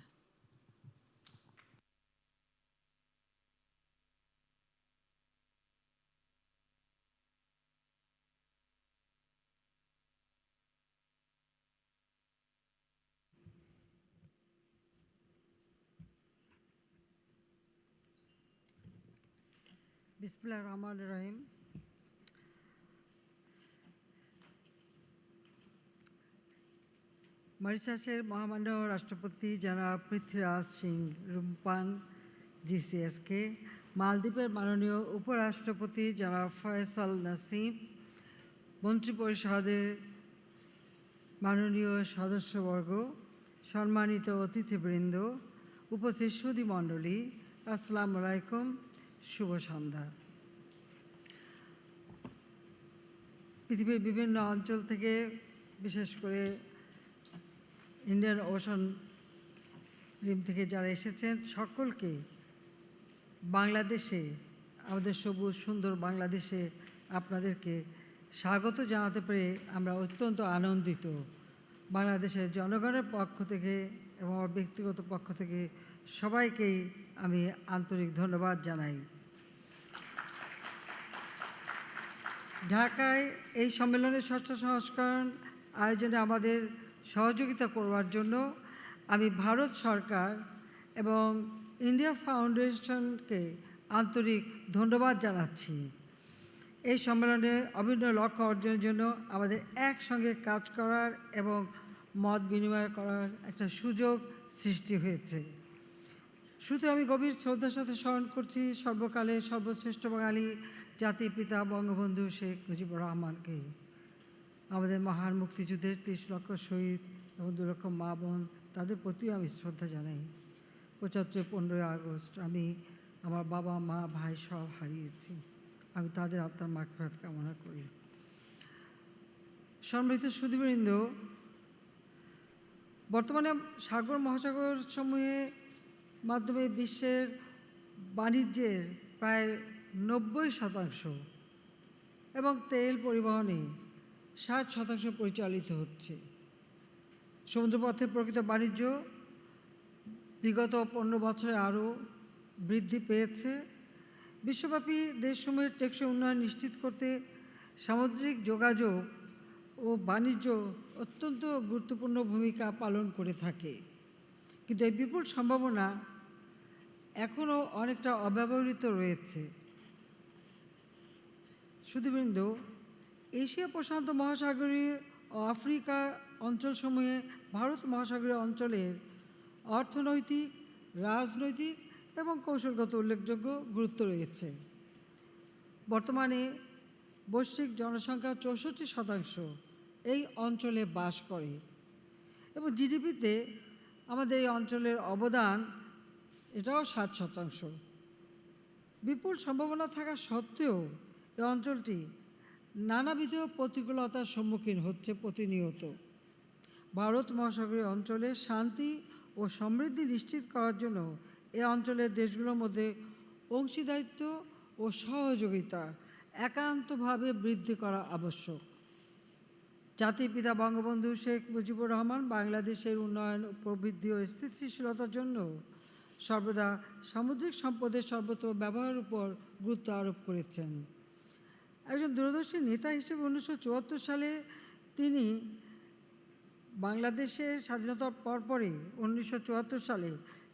বিসমিল্লাহির রহমানির রহিম। মরিশাসের মহামান্য রাষ্ট্রপতি জনাব Prithviraj Singh রুম্পান G.C.S.K, মালদ্বীপের মাননীয় উপরাষ্ট্রপতি জনাব ফয়সাল নাসিম, মন্ত্রিপরিষদের মাননীয় সদস্যবর্গ, সম্মানিত অতিথিবৃন্দ, উপস্থিত সুধীমণ্ডলী, আসসালামু আলাইকুম, শুভ সন্ধ্যা। পৃথিবীর বিভিন্ন অঞ্চল থেকে, বিশেষ করে ইন্ডিয়ান ওশান রিম থেকে যারা এসেছেন, সকলকে বাংলাদেশে, আমাদের সবুজ সুন্দর বাংলাদেশে আপনাদেরকে স্বাগত জানাতে পেরে আমরা অত্যন্ত আনন্দিত। বাংলাদেশের জনগণের পক্ষ থেকে এবং আমার ব্যক্তিগত পক্ষ থেকে সবাইকেই আমি আন্তরিক ধন্যবাদ জানাই। ঢাকায় এই সম্মেলনের ষষ্ঠ সংস্করণ আয়োজনে আমাদের সহযোগিতা করবার জন্য আমি ভারত সরকার এবং ইন্ডিয়া ফাউন্ডেশনকে আন্তরিক ধন্যবাদ জানাচ্ছি। এই সম্মেলনে অভিন্ন লক্ষ্য অর্জনের জন্য আমাদের একসঙ্গে কাজ করার এবং মত বিনিময় করার একটা সুযোগ সৃষ্টি হয়েছে। শুধু আমি গভীর শ্রদ্ধার সাথে স্মরণ করছি সর্বকালের সর্বশ্রেষ্ঠ বাঙালি জাতির পিতা বঙ্গবন্ধু শেখ মুজিবুর রহমানকে। আমাদের মহান মুক্তিযুদ্ধের 30 লক্ষ শহীদ এবং 2 লক্ষ মা বোন, তাদের প্রতিও আমি শ্রদ্ধা জানাই। 15ই আগস্ট আমি আমার বাবা মা ভাই সব হারিয়েছি। আমি তাদের আত্মার মাগফিরাত কামনা করি। সম্মানিত সুধীবৃন্দ, বর্তমানে সাগর মহাসাগর সমূহে মাধ্যমে বিশ্বের বাণিজ্যের প্রায় 90% এবং তেল পরিবহনে 60% পরিচালিত হচ্ছে। সমুদ্রপথে প্রকৃত বাণিজ্য বিগত 15 বছরে আরও বৃদ্ধি পেয়েছে। বিশ্বব্যাপী দেশসমূহের টেকসই উন্নয়ন নিশ্চিত করতে সামুদ্রিক যোগাযোগ ও বাণিজ্য অত্যন্ত গুরুত্বপূর্ণ ভূমিকা পালন করে থাকে, কিন্তু এই বিপুল সম্ভাবনা এখনও অনেকটা অব্যবহৃত রয়েছে। সুধীবৃন্দ, এশিয়া প্রশান্ত মহাসাগরীয় ও আফ্রিকা অঞ্চলসমূহে ভারত মহাসাগরীয় অঞ্চলের অর্থনৈতিক, রাজনৈতিক এবং কৌশলগত উল্লেখযোগ্য গুরুত্ব রয়েছে। বর্তমানে বৈশ্বিক জনসংখ্যার 64% এই অঞ্চলে বাস করে এবং জিডিপিতে আমাদের এই অঞ্চলের অবদান এটাও 7%। বিপুল সম্ভাবনা থাকা সত্ত্বেও এই অঞ্চলটি নানাবিধ প্রতিকূলতার সম্মুখীন হচ্ছে প্রতিনিয়ত। ভারত মহাসাগরীয় অঞ্চলে শান্তি ও সমৃদ্ধি নিশ্চিত করার জন্য এই অঞ্চলের দেশগুলোর মধ্যে অংশীদারিত্ব ও সহযোগিতা একান্তভাবে বৃদ্ধি করা আবশ্যক। জাতির পিতা বঙ্গবন্ধু শেখ মুজিবুর রহমান বাংলাদেশের উন্নয়ন, প্রবৃদ্ধি ও স্থিতিশীলতার জন্য সর্বদা সামুদ্রিক সম্পদের সর্বত্র ব্যবহারের উপর গুরুত্ব আরোপ করেছেন। একজন দূরদর্শী নেতা হিসেবে 1974 সালে তিনি বাংলাদেশের স্বাধীনতার পরপরই 1974 সালে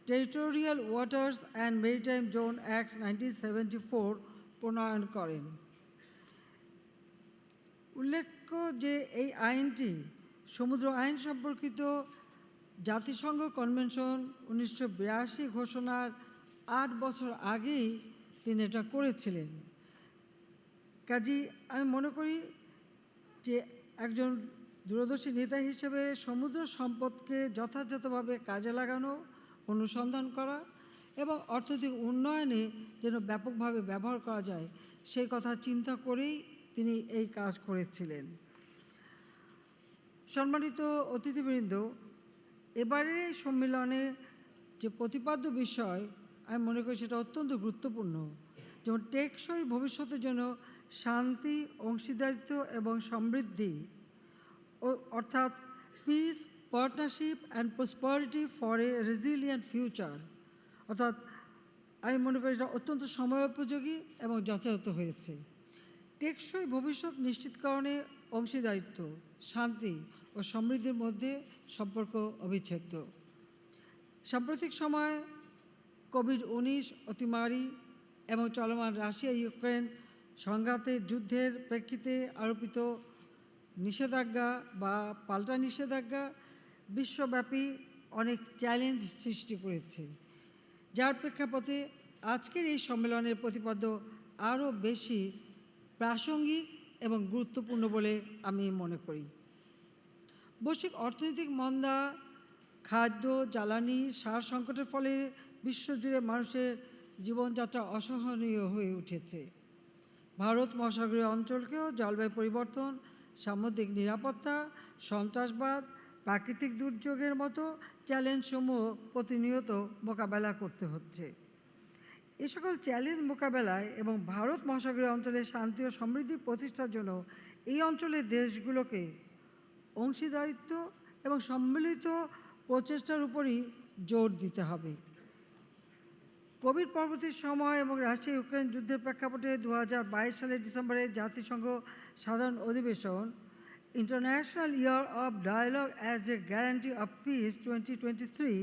territorial waters and maritime zone act 1974 প্রণয়ন করেন। উল্লেখ্য যে এই আইনটি সমুদ্র আইন সম্পর্কিত জাতিসংঘ কনভেনশন 1982 ঘোষণার 8 বছর আগেই তিনি এটা করেছিলেন। কাজী আমি মনে করি যে একজন দূরদর্শী নেতা হিসেবে সমুদ্র সম্পদকে যথাযথভাবে কাজে লাগানো, অনুসন্ধান করা এবং অর্থনৈতিক উন্নয়নে যেন ব্যাপকভাবে ব্যবহার করা যায় সেই কথা চিন্তা করেই তিনি এই কাজ করেছিলেন। সম্মানিত অতিথিবৃন্দ, এবারের এই সম্মেলনে যে প্রতিপাদ্য বিষয় আমি মনে করি সেটা অত্যন্ত গুরুত্বপূর্ণ, যেমন টেকসই ভবিষ্যতের জন্য শান্তি, অংশীদারিত্ব এবং সমৃদ্ধি, অর্থাৎ piece, partnership and prosperity for a resilient future, অর্থাৎ আমি মনে করি এটা অত্যন্ত সময়োপযোগী এবং যথাযথ হয়েছে। টেকসই ভবিষ্যৎ নিশ্চিতকরণে অংশীদারিত্ব, শান্তি ও সমৃদ্ধির মধ্যে সম্পর্ক অবিচ্ছেদ্য। সাম্প্রতিক সময় কোভিড-19 অতিমারি এবং চলমান রাশিয়া ইউক্রেন সংঘাতের যুদ্ধের প্রেক্ষিতে আরোপিত নিষেধাজ্ঞা বা পাল্টা নিষেধাজ্ঞা বিশ্বব্যাপী অনেক চ্যালেঞ্জ সৃষ্টি করেছে, যার প্রেক্ষাপটে আজকের এই সম্মেলনের প্রতিপাদ্য আরও বেশি প্রাসঙ্গিক এবং গুরুত্বপূর্ণ বলে আমি মনে করি। বৈশ্বিক অর্থনৈতিক মন্দা, খাদ্য, জ্বালানি, সার সংকটের ফলে বিশ্বজুড়ে মানুষের জীবনযাত্রা অসহনীয় হয়ে উঠেছে। ভারত মহাসাগরীয় অঞ্চলকেও জলবায়ু পরিবর্তন, সামুদ্রিক নিরাপত্তা, সন্ত্রাসবাদ, প্রাকৃতিক দুর্যোগের মতো চ্যালেঞ্জসমূহ প্রতিনিয়ত মোকাবেলা করতে হচ্ছে। এ সকল চ্যালেঞ্জ মোকাবেলায় এবং ভারত মহাসাগরীয় অঞ্চলে শান্তি ও সমৃদ্ধি প্রতিষ্ঠার জন্য এই অঞ্চলের দেশগুলোকে অংশীদারিত্ব এবং সম্মিলিত প্রচেষ্টার উপরই জোর দিতে হবে। কোভিড পরবর্তী সময় এবং রাশিয়া ইউক্রেন যুদ্ধের প্রেক্ষাপটে 2022 সালের ডিসেম্বরে জাতিসংঘ সাধারণ অধিবেশন international year of dialogue as a guarantee of peace 2023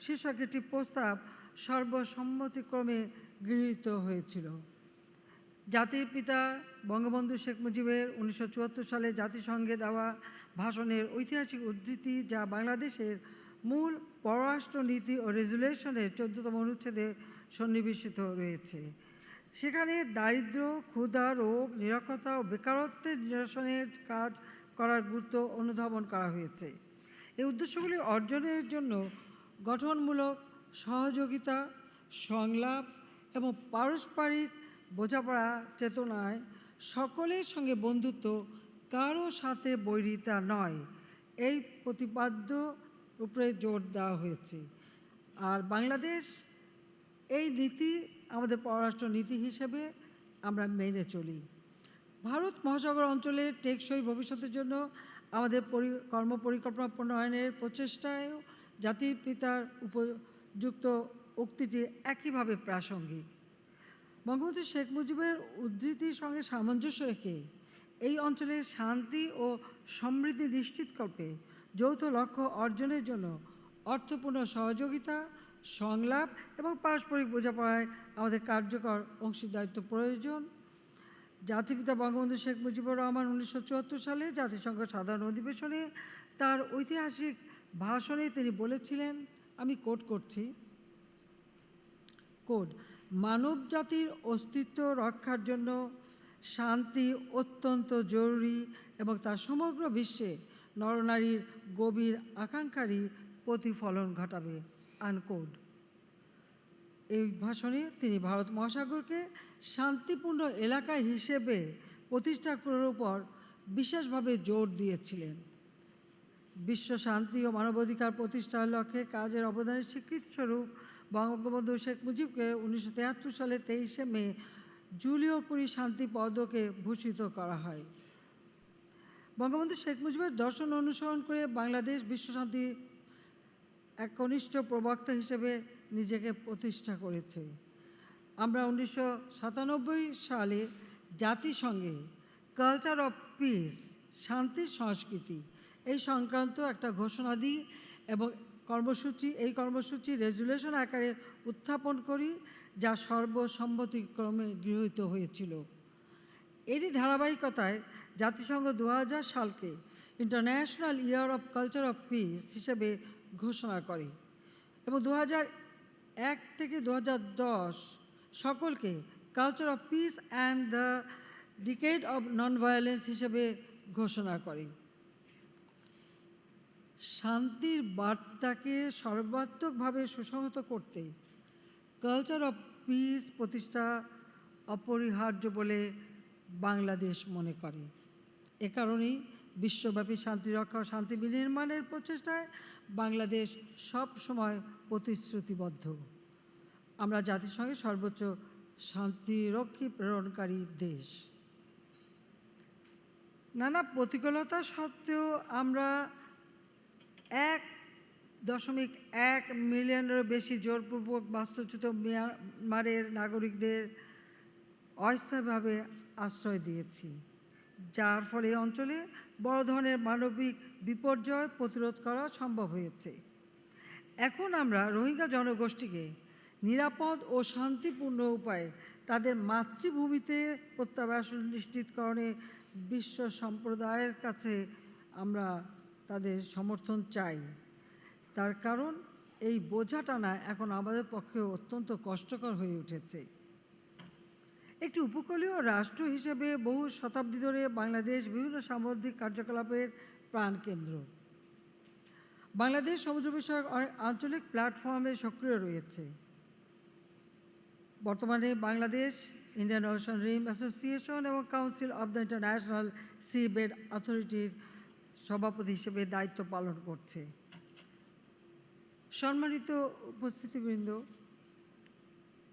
শীর্ষক একটি প্রস্তাব সর্বসম্মতিক্রমে গৃহীত হয়েছিল। জাতির পিতা বঙ্গবন্ধু শেখ মুজিবের 1974 সালে জাতিসংঘে দেওয়া ভাষণের ঐতিহাসিক উদ্ধৃতি, যা বাংলাদেশের মূল পররাষ্ট্রনীতি ও রেজুলেশনের 14তম অনুচ্ছেদে সন্নিবেশিত রয়েছে। সেখানে দারিদ্র্য, ক্ষুধা, রোগ, নিরক্ষরতা ও বেকারত্বের নিরসনের কাজ করার গুরুত্ব অনুধাবন করা হয়েছে। এই উদ্দেশ্যগুলি অর্জনের জন্য গঠনমূলক সহযোগিতা, সংলাপ এবং পারস্পরিক বোঝাপড়া চেতনায় সকলের সঙ্গে বন্ধুত্ব, কারো সাথে বৈরিতা নয়, এই প্রতিপাদ্য উপরে জোর দেওয়া হয়েছে। আর বাংলাদেশ এই নীতি আমাদের পররাষ্ট্র নীতি হিসেবে আমরা মেনে চলি। ভারত মহাসাগর অঞ্চলের টেকসই ভবিষ্যতের জন্য আমাদের কর্মপরিকল্পনা প্রণয়নের প্রচেষ্টায়ও জাতির পিতার উপযুক্ত উক্তিটি একইভাবে প্রাসঙ্গিক। বঙ্গবন্ধু শেখ মুজিবের উদ্ধৃতির সঙ্গে সামঞ্জস্য রেখে এই অঞ্চলের শান্তি ও সমৃদ্ধি নিশ্চিতকল্পে যৌথ লক্ষ্য অর্জনের জন্য অর্থপূর্ণ সহযোগিতা, সংলাপ এবং পারস্পরিক বোঝাপড়ায় আমাদের কার্যকর অংশীদারিত্ব প্রয়োজন। জাতিপিতা বঙ্গবন্ধু শেখ মুজিবুর রহমান 1974 সালে জাতিসংঘ সাধারণ অধিবেশনে তার ঐতিহাসিক ভাষণে তিনি বলেছিলেন, আমি কোট করছি, মানব জাতির অস্তিত্ব রক্ষার জন্য শান্তি অত্যন্ত জরুরি এবং তা সমগ্র বিশ্বে নরনারীর গভীর আকাঙ্ক্ষারই প্রতিফলন ঘটাবে, আনকোড। এই ভাষণে তিনি ভারত মহাসাগরকে শান্তিপূর্ণ এলাকা হিসেবে প্রতিষ্ঠা করার উপর বিশেষভাবে জোর দিয়েছিলেন। বিশ্ব শান্তি ও মানবাধিকার প্রতিষ্ঠার লক্ষ্যে কাজের অবদানের স্বীকৃতিস্বরূপ বঙ্গবন্ধু শেখ মুজিবকে 1973 সালে 23শে মে জুলিও কুরি শান্তি পদকে ভূষিত করা হয়। বঙ্গবন্ধু শেখ মুজিবের দর্শন অনুসরণ করে বাংলাদেশ বিশ্বশান্তি একনিষ্ঠ প্রবক্তা হিসেবে নিজেকে প্রতিষ্ঠা করেছে। আমরা 1997 সালে জাতিসংঘে কালচার অফ পিস, শান্তির সংস্কৃতি এই সংক্রান্ত একটা ঘোষণা দিই এবং এই কর্মসূচি রেজুলেশন আকারে উত্থাপন করি, যা সর্বসম্মতিক্রমে গৃহীত হয়েছিল। এরই ধারাবাহিকতায় জাতিসংঘ 2000 সালকে international year of culture of peace হিসেবে ঘোষণা করে এবং 2001 থেকে 2010 সকলকে culture of peace and the decade of non violence হিসেবে ঘোষণা করে। শান্তির বার্তাকে সর্বাত্মকভাবে সুসংহত করতে কালচার অফ পিস প্রতিষ্ঠা অপরিহার্য বলে বাংলাদেশ মনে করে। এ কারণেই বিশ্বব্যাপী শান্তি রক্ষা ও শান্তি বিনির্মাণের প্রচেষ্টায় বাংলাদেশ সব সময় প্রতিশ্রুতিবদ্ধ। আমরা জাতিসংঘের সর্বোচ্চ শান্তিরক্ষী প্রেরণকারী দেশ। নানা প্রতিকূলতা সত্ত্বেও আমরা 1.1 মিলিয়নেরও বেশি জোরপূর্বক বাস্তুচ্যুত মিয়ানমারের নাগরিকদের অস্থায়ীভাবে আশ্রয় দিয়েছি, যার ফলে এই অঞ্চলে বড় ধরনের মানবিক বিপর্যয় প্রতিরোধ করা সম্ভব হয়েছে। এখন আমরা রোহিঙ্গা জনগোষ্ঠীকে নিরাপদ ও শান্তিপূর্ণ উপায়ে তাদের মাতৃভূমিতে প্রত্যাবাসন নিশ্চিতকরণে বিশ্ব সম্প্রদায়ের কাছে আমরা তাদের সমর্থন চাই। তার কারণ এই বোঝা টানা এখন আমাদের পক্ষে অত্যন্ত কষ্টকর হয়ে উঠেছে। একটি উপকূলীয় রাষ্ট্র হিসেবে বহু শতাব্দী ধরে বাংলাদেশ বিভিন্ন সামুদ্রিক কার্যকলাপের প্রাণকেন্দ্র। বাংলাদেশ সমুদ্র বিষয়ক অনেক আঞ্চলিক প্ল্যাটফর্মে সক্রিয় রয়েছে। বর্তমানে Bangladesh Indian ocean rim association এবং council of the international sea bed অথরিটির সভাপতি হিসেবে দায়িত্ব পালন করছে। সম্মানিত উপস্থিতিবৃন্দ,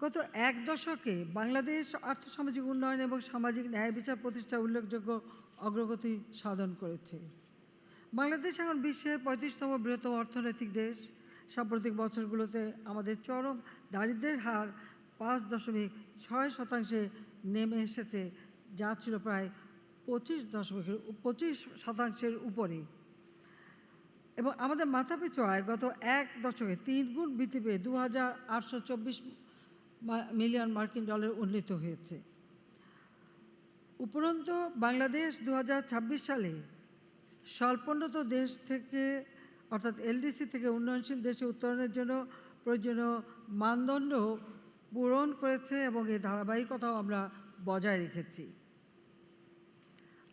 গত এক দশকে বাংলাদেশ আর্থসামাজিক উন্নয়ন এবং সামাজিক ন্যায় বিচার প্রতিষ্ঠা উল্লেখযোগ্য অগ্রগতি সাধন করেছে। বাংলাদেশ এখন বিশ্বের 35তম বৃহত্তম অর্থনৈতিক দেশ। সাম্প্রতিক বছরগুলোতে আমাদের চরম দারিদ্র্যের হার 5.6% নেমে এসেছে, যা ছিল প্রায় 25% উপরে। এবং আমাদের মাথাপিছু আয় গত এক দশকে 3 গুণ বৃদ্ধি পেয়ে $2,824 মিলিয়ন মার্কিন ডলার উন্নীত হয়েছে। উপরন্তু বাংলাদেশ 2026 সালে স্বল্পোন্নত দেশ থেকে অর্থাৎ এলডিসি থেকে উন্নয়নশীল দেশে উত্তরণের জন্য প্রয়োজনীয় মানদণ্ড পূরণ করেছে এবং এই ধারাবাহিকতাও আমরা বজায় রেখেছি।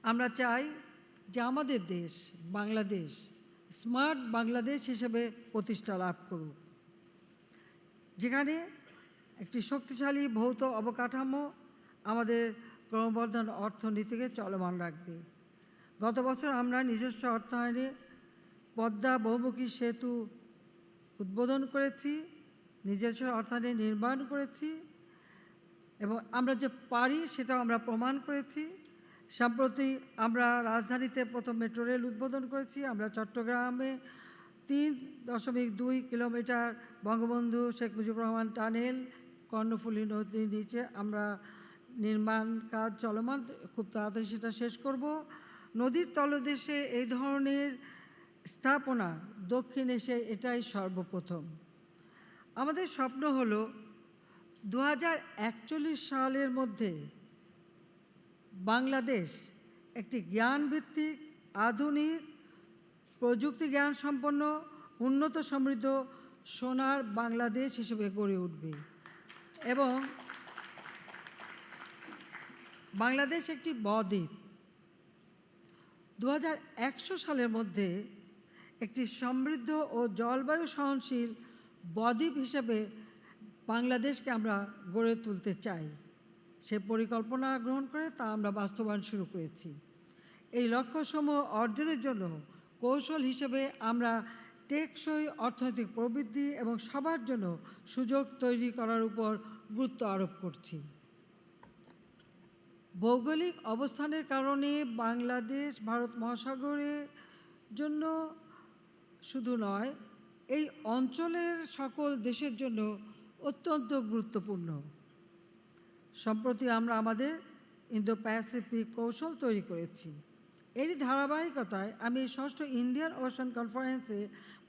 আমরা চাই যে আমাদের দেশ বাংলাদেশ স্মার্ট বাংলাদেশ হিসেবে প্রতিষ্ঠা লাভ করুক, যেখানে একটি শক্তিশালী ভৌত অবকাঠামো আমাদের ক্রমবর্ধমান অর্থনীতিকে চলমান রাখবে। গত বছর আমরা নিজস্ব অর্থায়নে পদ্মা বহুমুখী সেতু উদ্বোধন করেছি, নিজস্ব অর্থায়নে নির্মাণ করেছি এবং আমরা যে পারি সেটাও আমরা প্রমাণ করেছি। সম্প্রতি আমরা রাজধানীতে প্রথম মেট্রো রেল উদ্বোধন করেছি। আমরা চট্টগ্রামে 3.2 কিলোমিটার বঙ্গবন্ধু শেখ মুজিবুর রহমান টানেল কর্ণফুলী নদীর নিচে আমরা নির্মাণ কাজ চলমান, খুব তাড়াতাড়ি সেটা শেষ করব। নদীর তলদেশে এই ধরনের স্থাপনা দক্ষিণ এশিয়ায় এটাই সর্বপ্রথম। আমাদের স্বপ্ন হলো 2041 সালের মধ্যে বাংলাদেশ একটি জ্ঞানভিত্তিক, আধুনিক, প্রযুক্তি জ্ঞান সম্পন্ন, উন্নত সমৃদ্ধ সোনার বাংলাদেশ হিসেবে গড়ে উঠবে এবং বাংলাদেশ একটি বদ্বীপ। 2100 সালের মধ্যে একটি সমৃদ্ধ ও জলবায়ু সহনশীল বদ্বীপ হিসেবে বাংলাদেশকে আমরা গড়ে তুলতে চাই। সে পরিকল্পনা গ্রহণ করে তা আমরা বাস্তবায়ন শুরু করেছি। এই লক্ষ্যসমূহ অর্জনের জন্য কৌশল হিসেবে আমরা টেকসই অর্থনৈতিক প্রবৃদ্ধি এবং সবার জন্য সুযোগ তৈরি করার উপর গুরুত্ব আরোপ করছি। ভৌগোলিক অবস্থানের কারণে বাংলাদেশ ভারত মহাসাগরের জন্য শুধু নয়, এই অঞ্চলের সকল দেশের জন্য অত্যন্ত গুরুত্বপূর্ণ। সম্প্রতি আমরা আমাদের ইন্দো প্যাসিফিক কৌশল তৈরি করেছি। এরই ধারাবাহিকতায় আমি ষষ্ঠ ইন্ডিয়ান ওশান কনফারেন্সে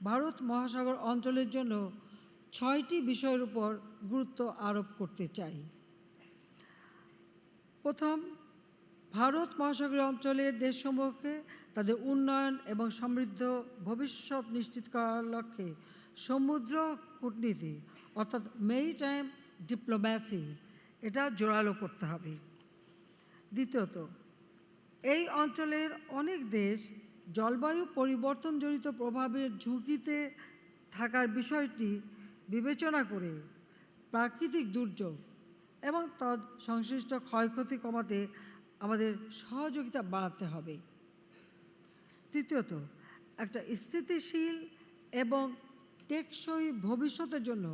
ভারত মহাসাগর অঞ্চলের জন্য 6টি বিষয়ের উপর গুরুত্ব আরোপ করতে চাই। প্রথম, ভারত মহাসাগরীয় অঞ্চলের দেশসমূহকে তাদের উন্নয়ন এবং সমৃদ্ধ ভবিষ্যৎ নিশ্চিত করার লক্ষ্যে সমুদ্র কূটনীতি অর্থাৎ মেরিটাইম ডিপ্লোম্যাসি এটা জোরালো করতে হবে। দ্বিতীয়ত, এই অঞ্চলের অনেক দেশ জলবায়ু পরিবর্তনজনিত প্রভাবের ঝুঁকিতে থাকার বিষয়টি বিবেচনা করে প্রাকৃতিক দুর্যোগ এবং তৎ সংশ্লিষ্ট ক্ষয়ক্ষতি কমাতে আমাদের সহযোগিতা বাড়াতে হবে। তৃতীয়ত, একটা স্থিতিশীল এবং টেকসই ভবিষ্যতের জন্য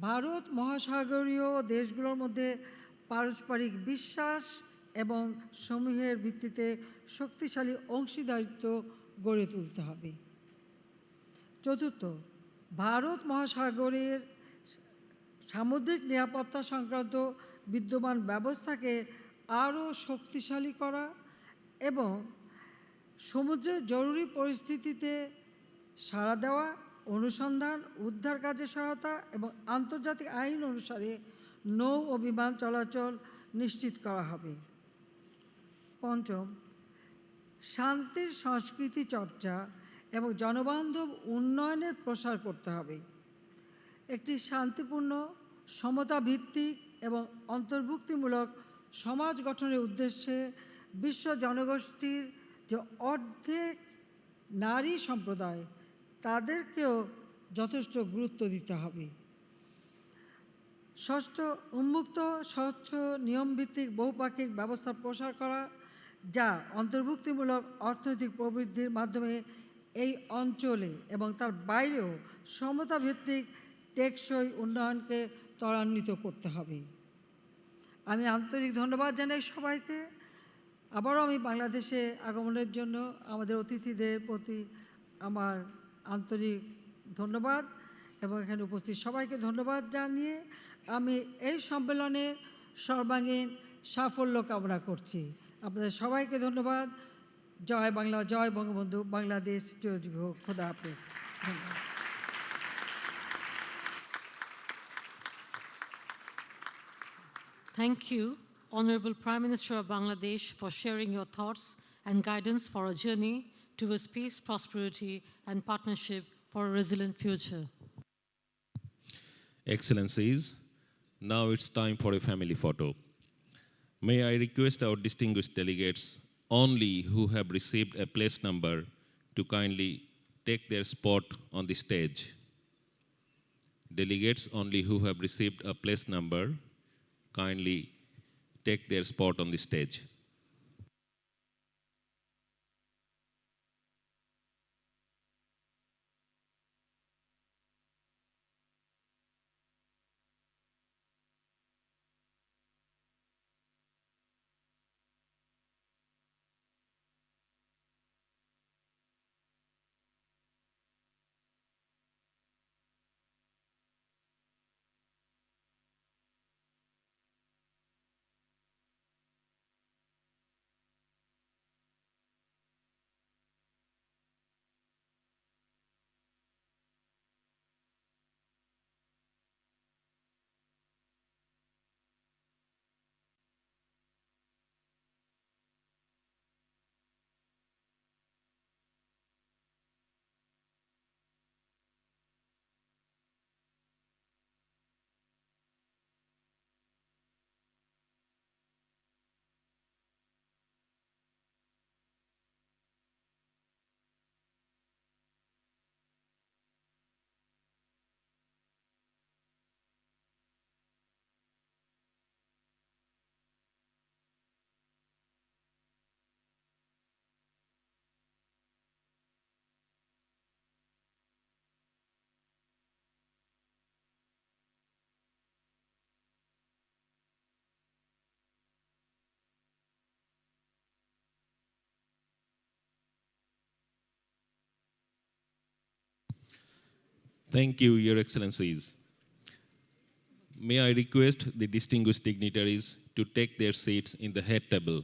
ভারত মহাসাগরীয় দেশগুলোর মধ্যে পারস্পরিক বিশ্বাস এবং সমূহের ভিত্তিতে শক্তিশালী অংশীদারিত্ব গড়ে তুলতে হবে। চতুর্থ, ভারত মহাসাগরের সামুদ্রিক নিরাপত্তা সংক্রান্ত বিদ্যমান ব্যবস্থাকে আরও শক্তিশালী করা এবং সমুদ্রের জরুরি পরিস্থিতিতে সাড়া দেওয়া, অনুসন্ধান, উদ্ধার কাজে সহায়তা এবং আন্তর্জাতিক আইন অনুসারে নৌ ও বিমান চলাচল নিশ্চিত করা হবে। পঞ্চম, শান্তির সংস্কৃতি চর্চা এবং জনবান্ধব উন্নয়নের প্রসার করতে হবে। একটি শান্তিপূর্ণ, সমতাভিত্তিক এবং অন্তর্ভুক্তিমূলক সমাজ গঠনের উদ্দেশ্যে বিশ্ব জনগোষ্ঠীর যে অর্ধেক নারী সম্প্রদায়, তাদেরকেও যথেষ্ট গুরুত্ব দিতে হবে। ষষ্ঠ, উন্মুক্ত, স্বচ্ছ, নিয়মভিত্তিক বহুপাক্ষিক ব্যবস্থার প্রসার করা, যা অন্তর্ভুক্তিমূলক অর্থনৈতিক প্রবৃদ্ধির মাধ্যমে এই অঞ্চলে এবং তার বাইরেও সমতাভিত্তিক টেকসই উন্নয়নকে ত্বরান্বিত করতে হবে। আমি আন্তরিক ধন্যবাদ জানাই সবাইকে। আবারও আমি বাংলাদেশে আগমনের জন্য আমাদের অতিথিদের প্রতি আমার আন্তরিক ধন্যবাদ এবং এখানে উপস্থিত সবাইকে ধন্যবাদ জানিয়ে আমি এই সম্মেলনের সর্বাঙ্গীন সাফল্য কামনা করছি। আপনাদের সবাইকে ধন্যবাদ। জয় বাংলা, জয় বঙ্গবন্ধু, বাংলাদেশ চিরজীবী হোক। খোদা হাফেজ। ধন্যবাদ। Thank you, Honorable Prime Minister of Bangladesh, for sharing your thoughts and guidance for a journey towards peace, prosperity, and partnership for a resilient future. Excellencies, now it's time for a family photo. May I request our distinguished delegates only who have received a place number to kindly take their spot on the stage. Delegates only who have received a place number kindly take their spot on the stage. Thank you, Your Excellencies. May I request the distinguished dignitaries to take their seats in the head table.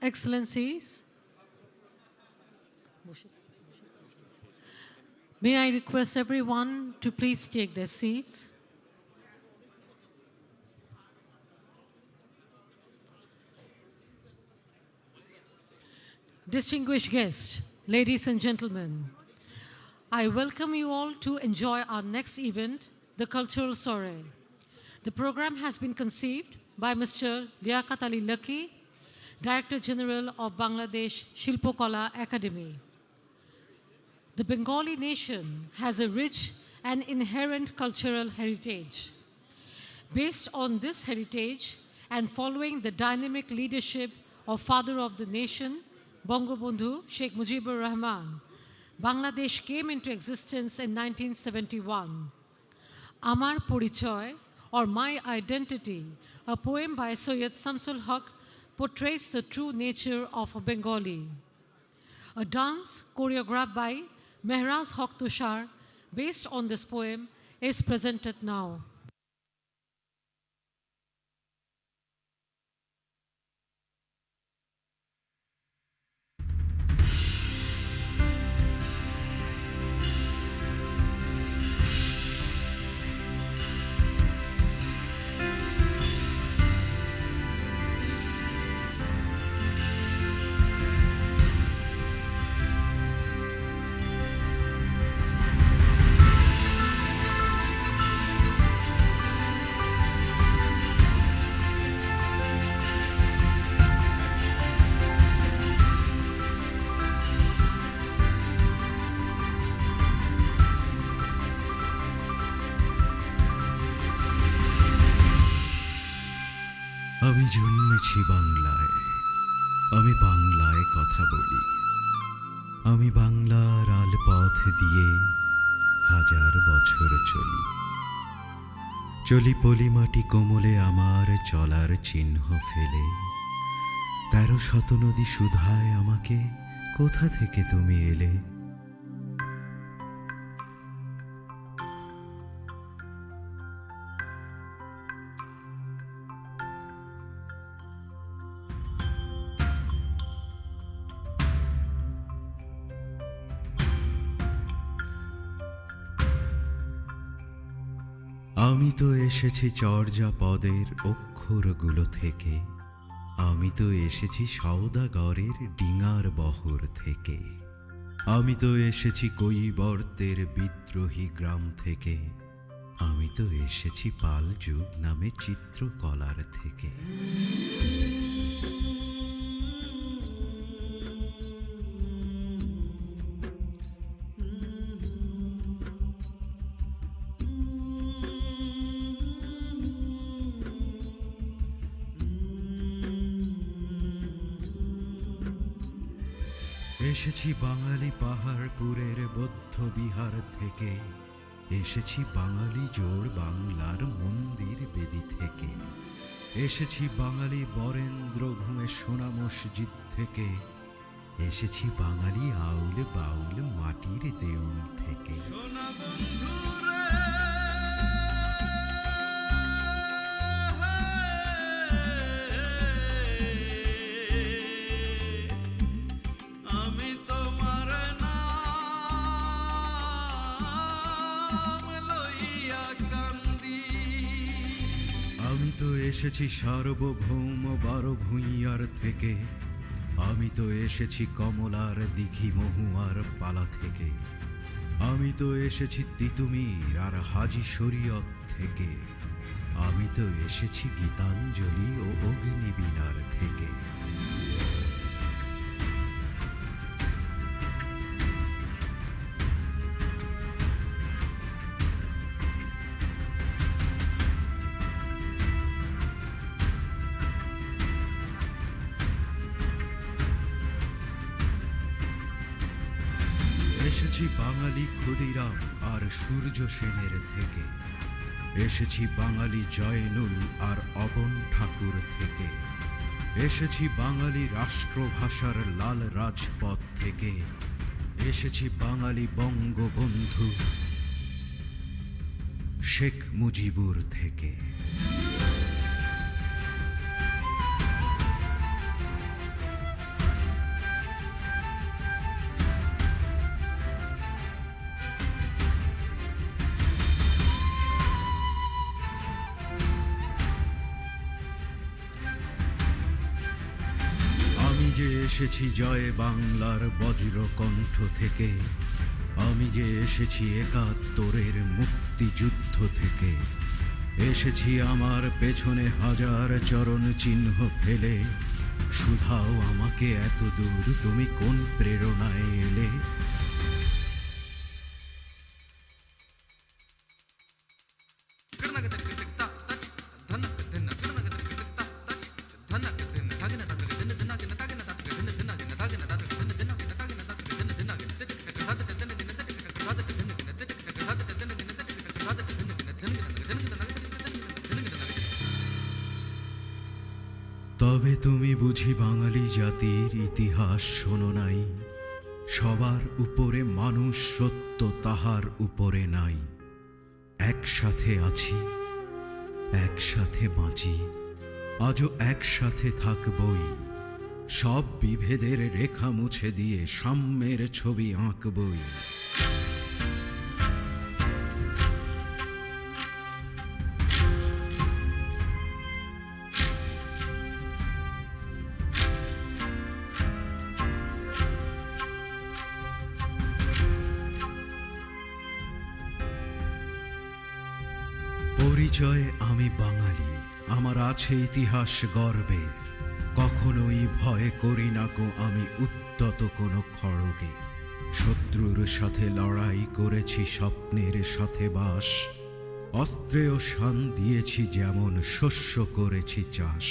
Excellencies, may I request everyone to please take their seats. Distinguished guests, ladies and gentlemen, I welcome you all to enjoy our next event, the Cultural Soiree. The program has been conceived by Mr. Liaquat Ali Lucky, Director General of Bangladesh Shilpokala Academy. The Bengali nation has a rich and inherent cultural heritage. Based on this heritage and following the dynamic leadership of Father of the Nation, Bangabandhu Sheikh Mujibur Rahman, Bangladesh came into existence in 1971. Amar Porichoy, or My Identity, a poem by Sayyid Samsul Haq, portrays the true nature of a Bengali. A dance choreographed by Mehraz Haq Tushar, based on this poem, is presented now. আমি জন্মেছি বাংলায়, আমি বাংলায় কথা বলি, আমি বাংলার আলপথ দিয়ে হাজার বছর চলি। চলি পলিমাটি কোমলে আমার চলার চিহ্ন ফেলে, ১৩০০ নদী সুধায় আমাকে কোথা থেকে তুমি এলে। আমি তো এসেছি চর্যাপদের অক্ষরগুলো থেকে, আমি তো এসেছি সওদাগরের ডিঙার বহর থেকে, আমি তো এসেছি কৈবর্তের বিদ্রোহী গ্রাম থেকে, আমি তো এসেছি পাল যুগ নামে চিত্রকলার থেকে। এসেছি বাঙালি পাহাড়পুরের বৌদ্ধ বিহার থেকে, এসেছি বাঙালি জোড় বাংলার মন্দির বেদি থেকে, এসেছি বাঙালি বরেন্দ্র ভূমে সোনা মসজিদ থেকে, এসেছি বাঙালি আউল বাউল মাটির দেউল থেকে। আমি তো এসেছি সার্বভৌম বারো ভূঁইয়ার থেকে, আমি তো এসেছি কমলার দিঘি মহুয়ার পালা থেকে, আমি তো এসেছি তিতুমির আর হাজি শরীয়ত থেকে, আমি তো এসেছি গীতাঞ্জলি ও অগ্নিবীণার থেকে। এসেছি বাঙালি ক্ষুদিরাম আর সূর্য সেনের থেকে, এসেছি বাঙালি জয়নুল আর অবন ঠাকুর থেকে, এসেছি বাঙালি রাষ্ট্রভাষার লাল রাজপথ থেকে, এসেছি বাঙালি বঙ্গবন্ধু শেখ মুজিবুর থেকে। যে এসেছি জয় বাংলার বজ্রকণ্ঠ থেকে, আমি যে এসেছি ৭১-এর মুক্তিযুদ্ধ থেকে। এসেছি আমার পেছনে হাজার চরণ চিহ্ন ফেলে, শুধাও আমাকে এত দূর তুমি কোন প্রেরণায় এলে। তবে তুমি বুঝি বাঙালি জাতির ইতিহাস শোনো নাই, সবার উপরে মানুষ সত্য তাহার উপরে নাই। একসাথে আছি, একসাথে বাঁচি, আজও একসাথে থাকবই, সব বিভেদের রেখা মুছে দিয়ে সাম্যের ছবি আঁকবই। পরিচয় আমি বাঙালি, আমার আছে ইতিহাস গর্বের, কখনোই ভয় করি না কো আমি উদ্যত কোনো খড়গে। শত্রুর সাথে লড়াই করেছি, স্বপ্নের সাথে বাস, অস্ত্রেও শান দিয়েছি যেমন শস্য করেছি চাষ।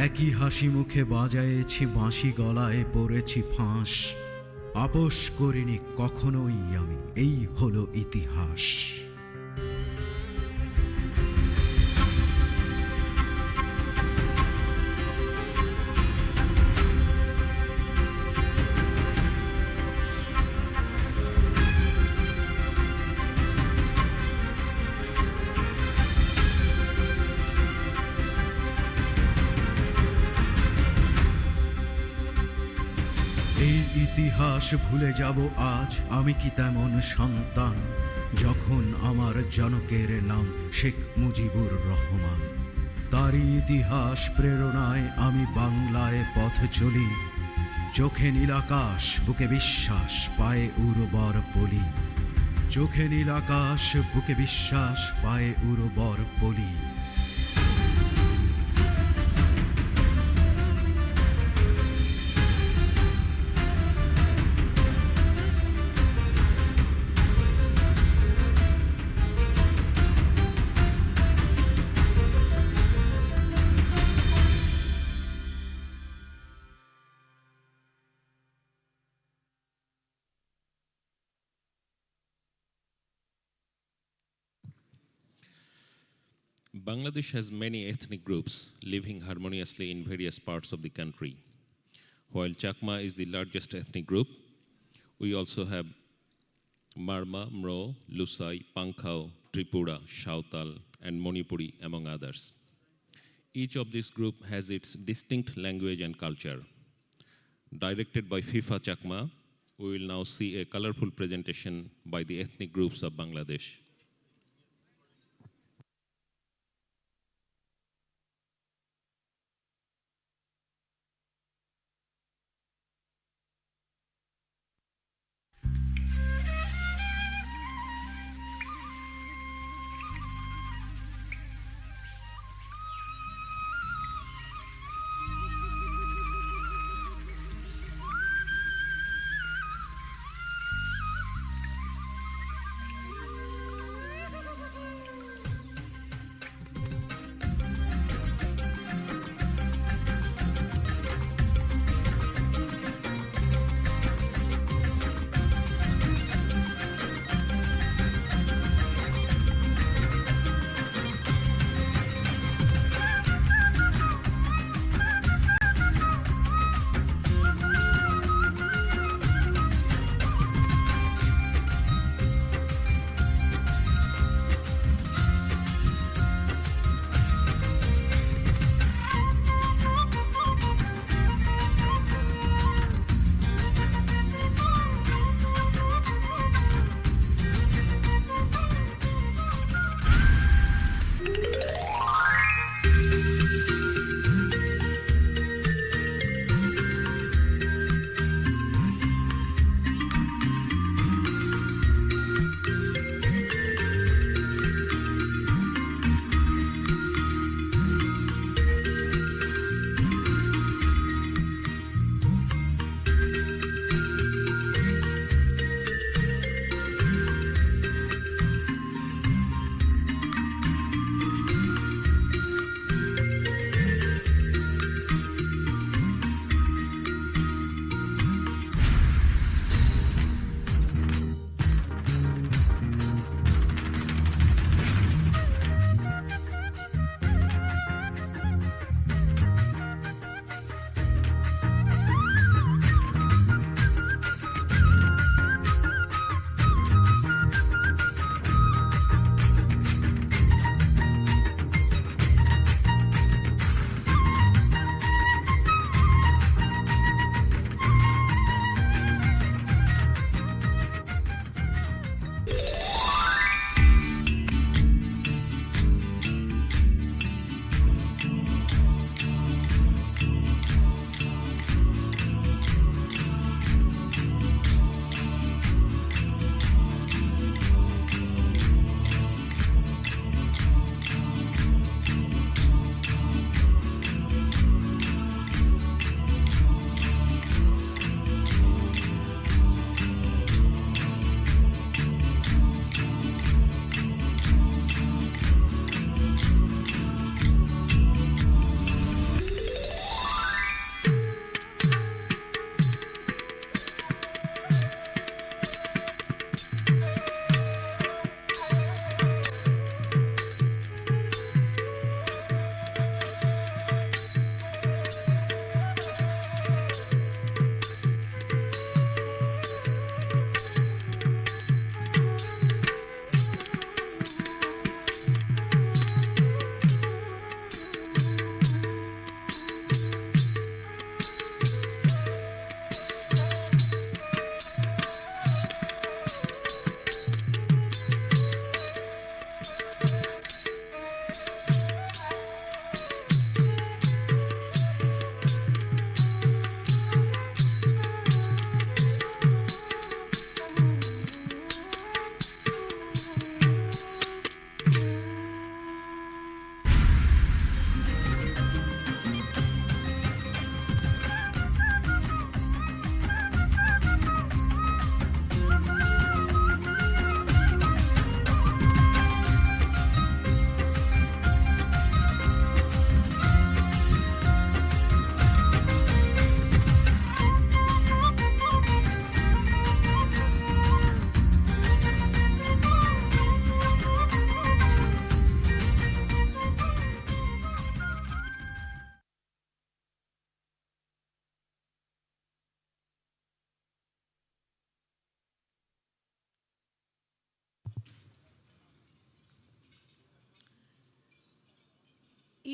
একই হাসি মুখে বাজায়েছি বাঁশি, গলায় পড়েছি ফাঁস, আপোষ করিনি কখনোই আমি, এই হলো ইতিহাস। ইতিহাস ভুলে যাব আজ আমি কি তেমন সন্তান, যখন আমার জনকের নাম শেখ মুজিবুর রহমান। তারই ইতিহাস প্রেরণায় আমি বাংলায় পথ চলি, চোখে নীল আকাশ বুকে বিশ্বাস পায়ে উর্বর পলি। চোখে নীল আকাশ বুকে বিশ্বাস পায়ে উর্বর পলি। Bangladesh has many ethnic groups living harmoniously in various parts of the country. While Chakma is the largest ethnic group, we also have Marma, Mro, Lusai, Pankhao, Tripura, Shautal, and Manipuri, among others. Each of these groups has its distinct language and culture. Directed by FIFA Chakma, we will now see a colorful presentation by the ethnic groups of Bangladesh.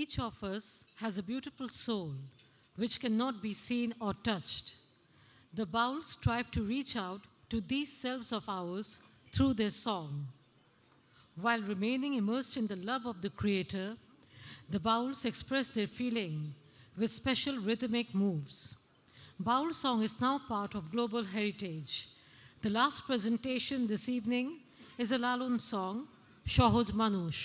each of us has a beautiful soul which cannot be seen or touched. The Bauls strive to reach out to these selves of ours through their song. While remaining immersed in the love of the Creator, the Bauls express their feeling with special rhythmic moves. Baul song is now part of global heritage. The last presentation this evening is a Lalon song, Shohoj Manush.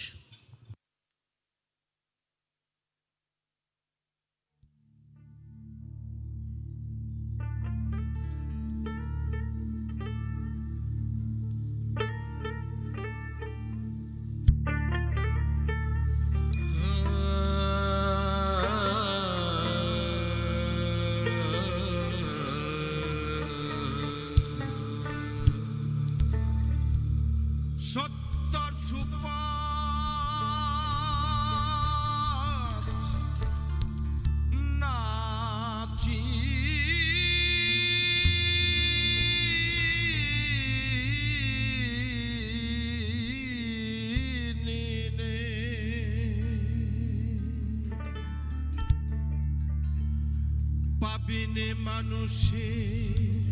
সত্তর সুপাত নাচি পাবিনে মানুষের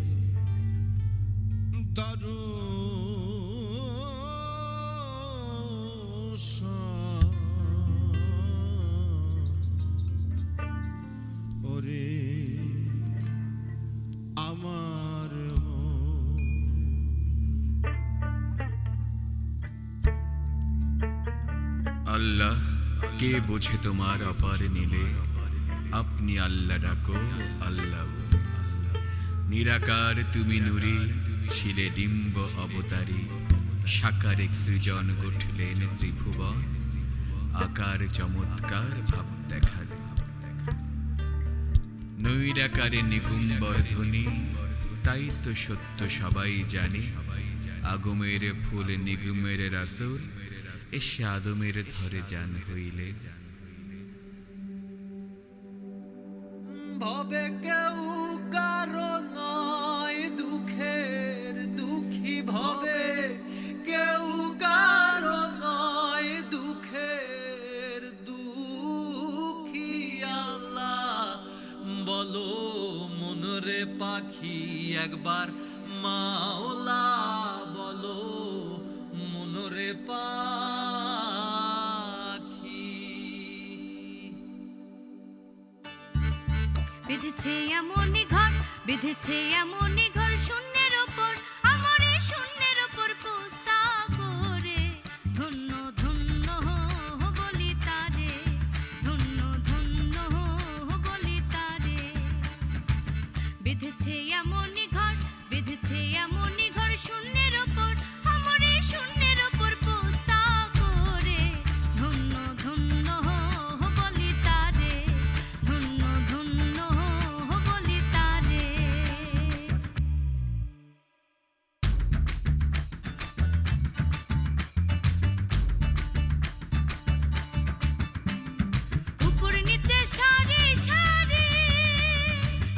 ওরে আমার আল্লাহ কে বোঝে তোমার অপার নীলে আপনি আল্লাহ ডাকো আল্লাহ বলে। নিরাকার তুমি নুরি ছিলে ডিম্ব অবতারী সাকার এক সৃজন গঠলেন ত্রিভুবন আকার চমৎকার ভাব দেখালে নৈরাকারে নিকুম্বর ধ্বনি তাই তো সত্য সবাই জানে আগমের ফুল নিগুমের রাসূল এসে আদমের ধরে জান হইলে ভবে কেউ কারো নয় দুঃখের দুঃখী ভবে কেউ কারো নয় দুঃখের দুঃখী আল্লাহ বলো মনরে পাখি একবার মাওলা বলো মনরে পাখি বিধেছে এমনই ঘর বিধেছে এমনই ঘর শূন্যের ওপর আমার এই শূন্যের ওপর পোস্তা করে ধন্য ধন্য বলি তারে ধন্য ধন্য বলি তারে বিধেছে এমনই ঘর বিধেছে এমনই ঘর শূন্যের ওপর আমার এই শূন্যের ওপর পোস্তা করে ধন্য ধন্য বলি তারে ধন্য ধন্য বলি তারে উপর নিচে সারি সারি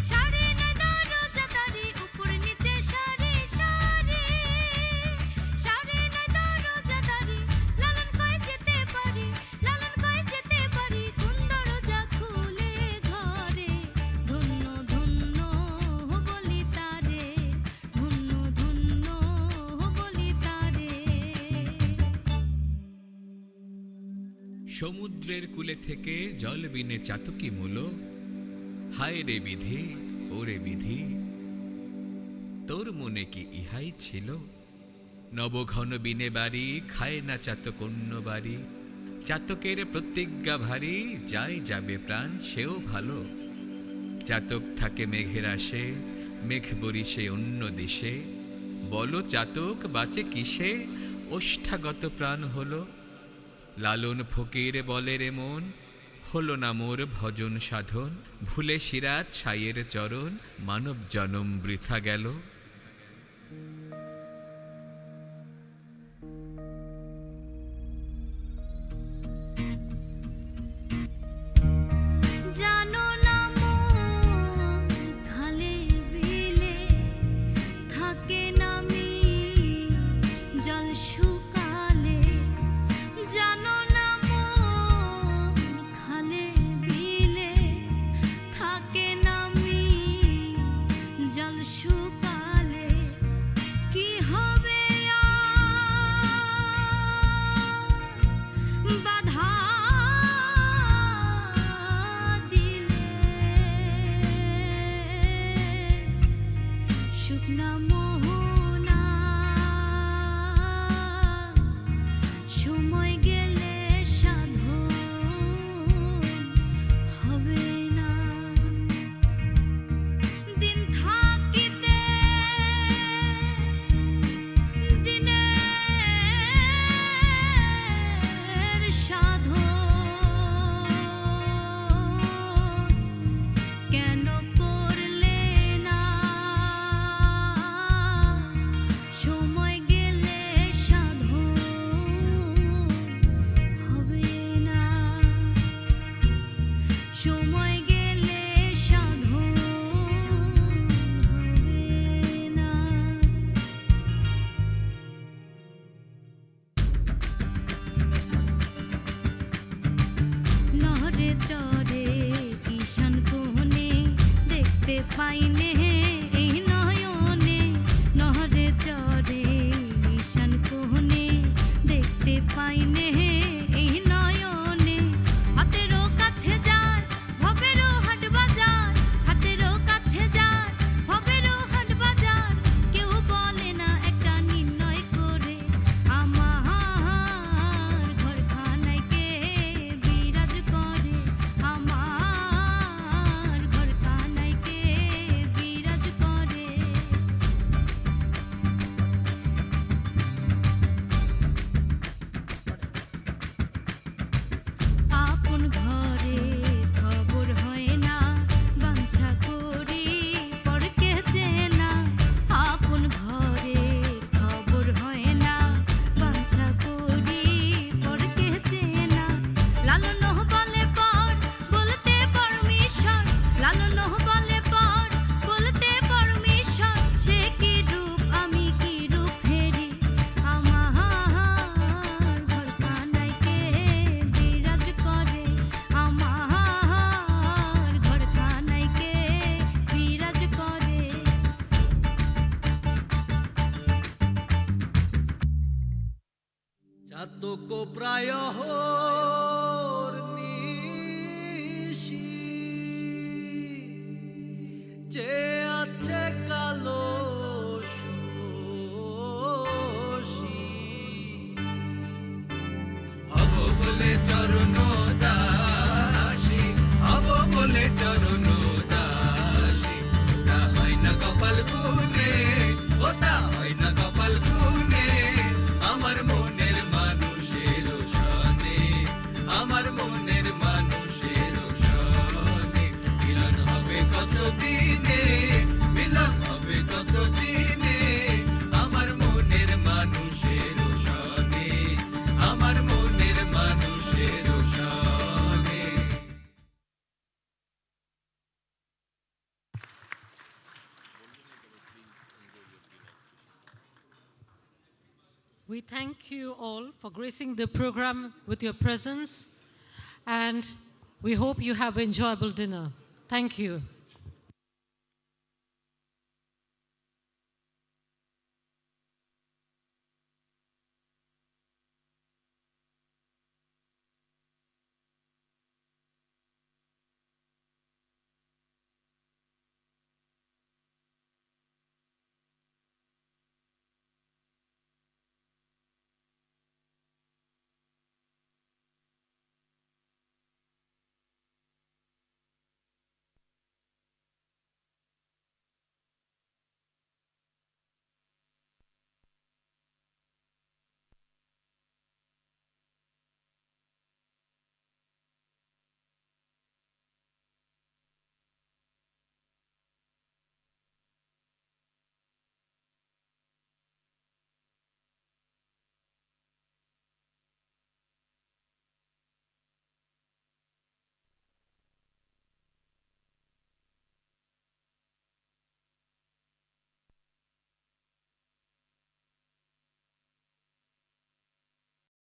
সারি না দরজা দাঁড়ি উপর নিচে সারি সারি সারি না দরজা দাঁড়ি লালন কয় যেতে পারি লালন কয় যেতে পারি কোন দরজা খুলে ঘরে ধন্য ধন্য বলি তারে ধন্য ধন্য বলি তারে সমুদ্রের কূলে থেকে জল বিনে চাতকি মূল হায় রে বিধি ওরে বিধি তোর মনে কি ইহাই ছিল নবঘন বিনে বাড়ি খায় না চাতক অন্য বাড়ি চাতকের প্রতিজ্ঞা ভারী যাই যাবে প্রাণ সেও ভালো চাতক থাকে মেঘের আসে মেঘ বরিশে অন্য দিশে বলো চাতক বাঁচে কিসে ওষ্ঠাগত প্রাণ হলো লালন ফকির বলে রে মন হলো না মোর ভজন সাধন ভুলে সিরাত ছাইয়ের চরণ মানব জনম বৃথা গেল জানো না মন খালে বিলে থাকে নামি জল শুকালে জানো না মন সময় গেলে সাধন হবে না দিন থাকিতে দিনের সাধন কেন করলে না সময় গেলে সাধন হবে না সময় গেলে সাধন হবে না নহরে চরে কিষান কোনে দেখতে পাইনে এই নয়নে নহরে চরে কিষান কোনে দেখতে পাইনে এই নয়নে হাতেরও কাছে যায় ভবেরও হাট বাজার হাতেরও কাছে যায় ভবেরও হাট বাজার কেউ বলে না একটা নির্ণয় করে আমার ঘরখানায় কে বিরাজ করে আমার ঘরখানায় কে বিরাজ করে আপন ঘরে খবর হয় না বাঞ্ছা করি পরকে চেনা আপন ঘরে খবর হয় না বাঞ্ছা করি পরকে চেনা লালন বলে পর বলতে পারমিশন লালন বলে পর বলতে পারমিশন সে কি রূপ আমি কি রূপ ফেরি আমার ঘরখানায় কে বিরাজ করে আমার ঘরখানায় কে বিরাজ করে চাতক প্রায় নিশি যে আছে কালো শোষী হব বলে চরণ দাসী হব বলে চরণ দাসী ওটা হয় না কপাল গুনে ওটা হয় না কপাল গুনে আমার মনের মানুষের সনে আমার মনের মানুষের সনে মিলন হবে কত দিনে মিলন হবে কত দিনে আমার মনের মানুষের সনে আমার মনের মানুষের সনে We thank you all for gracing the program with your presence, and we hope you have an enjoyable dinner. Thank you.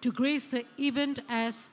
To grace the event as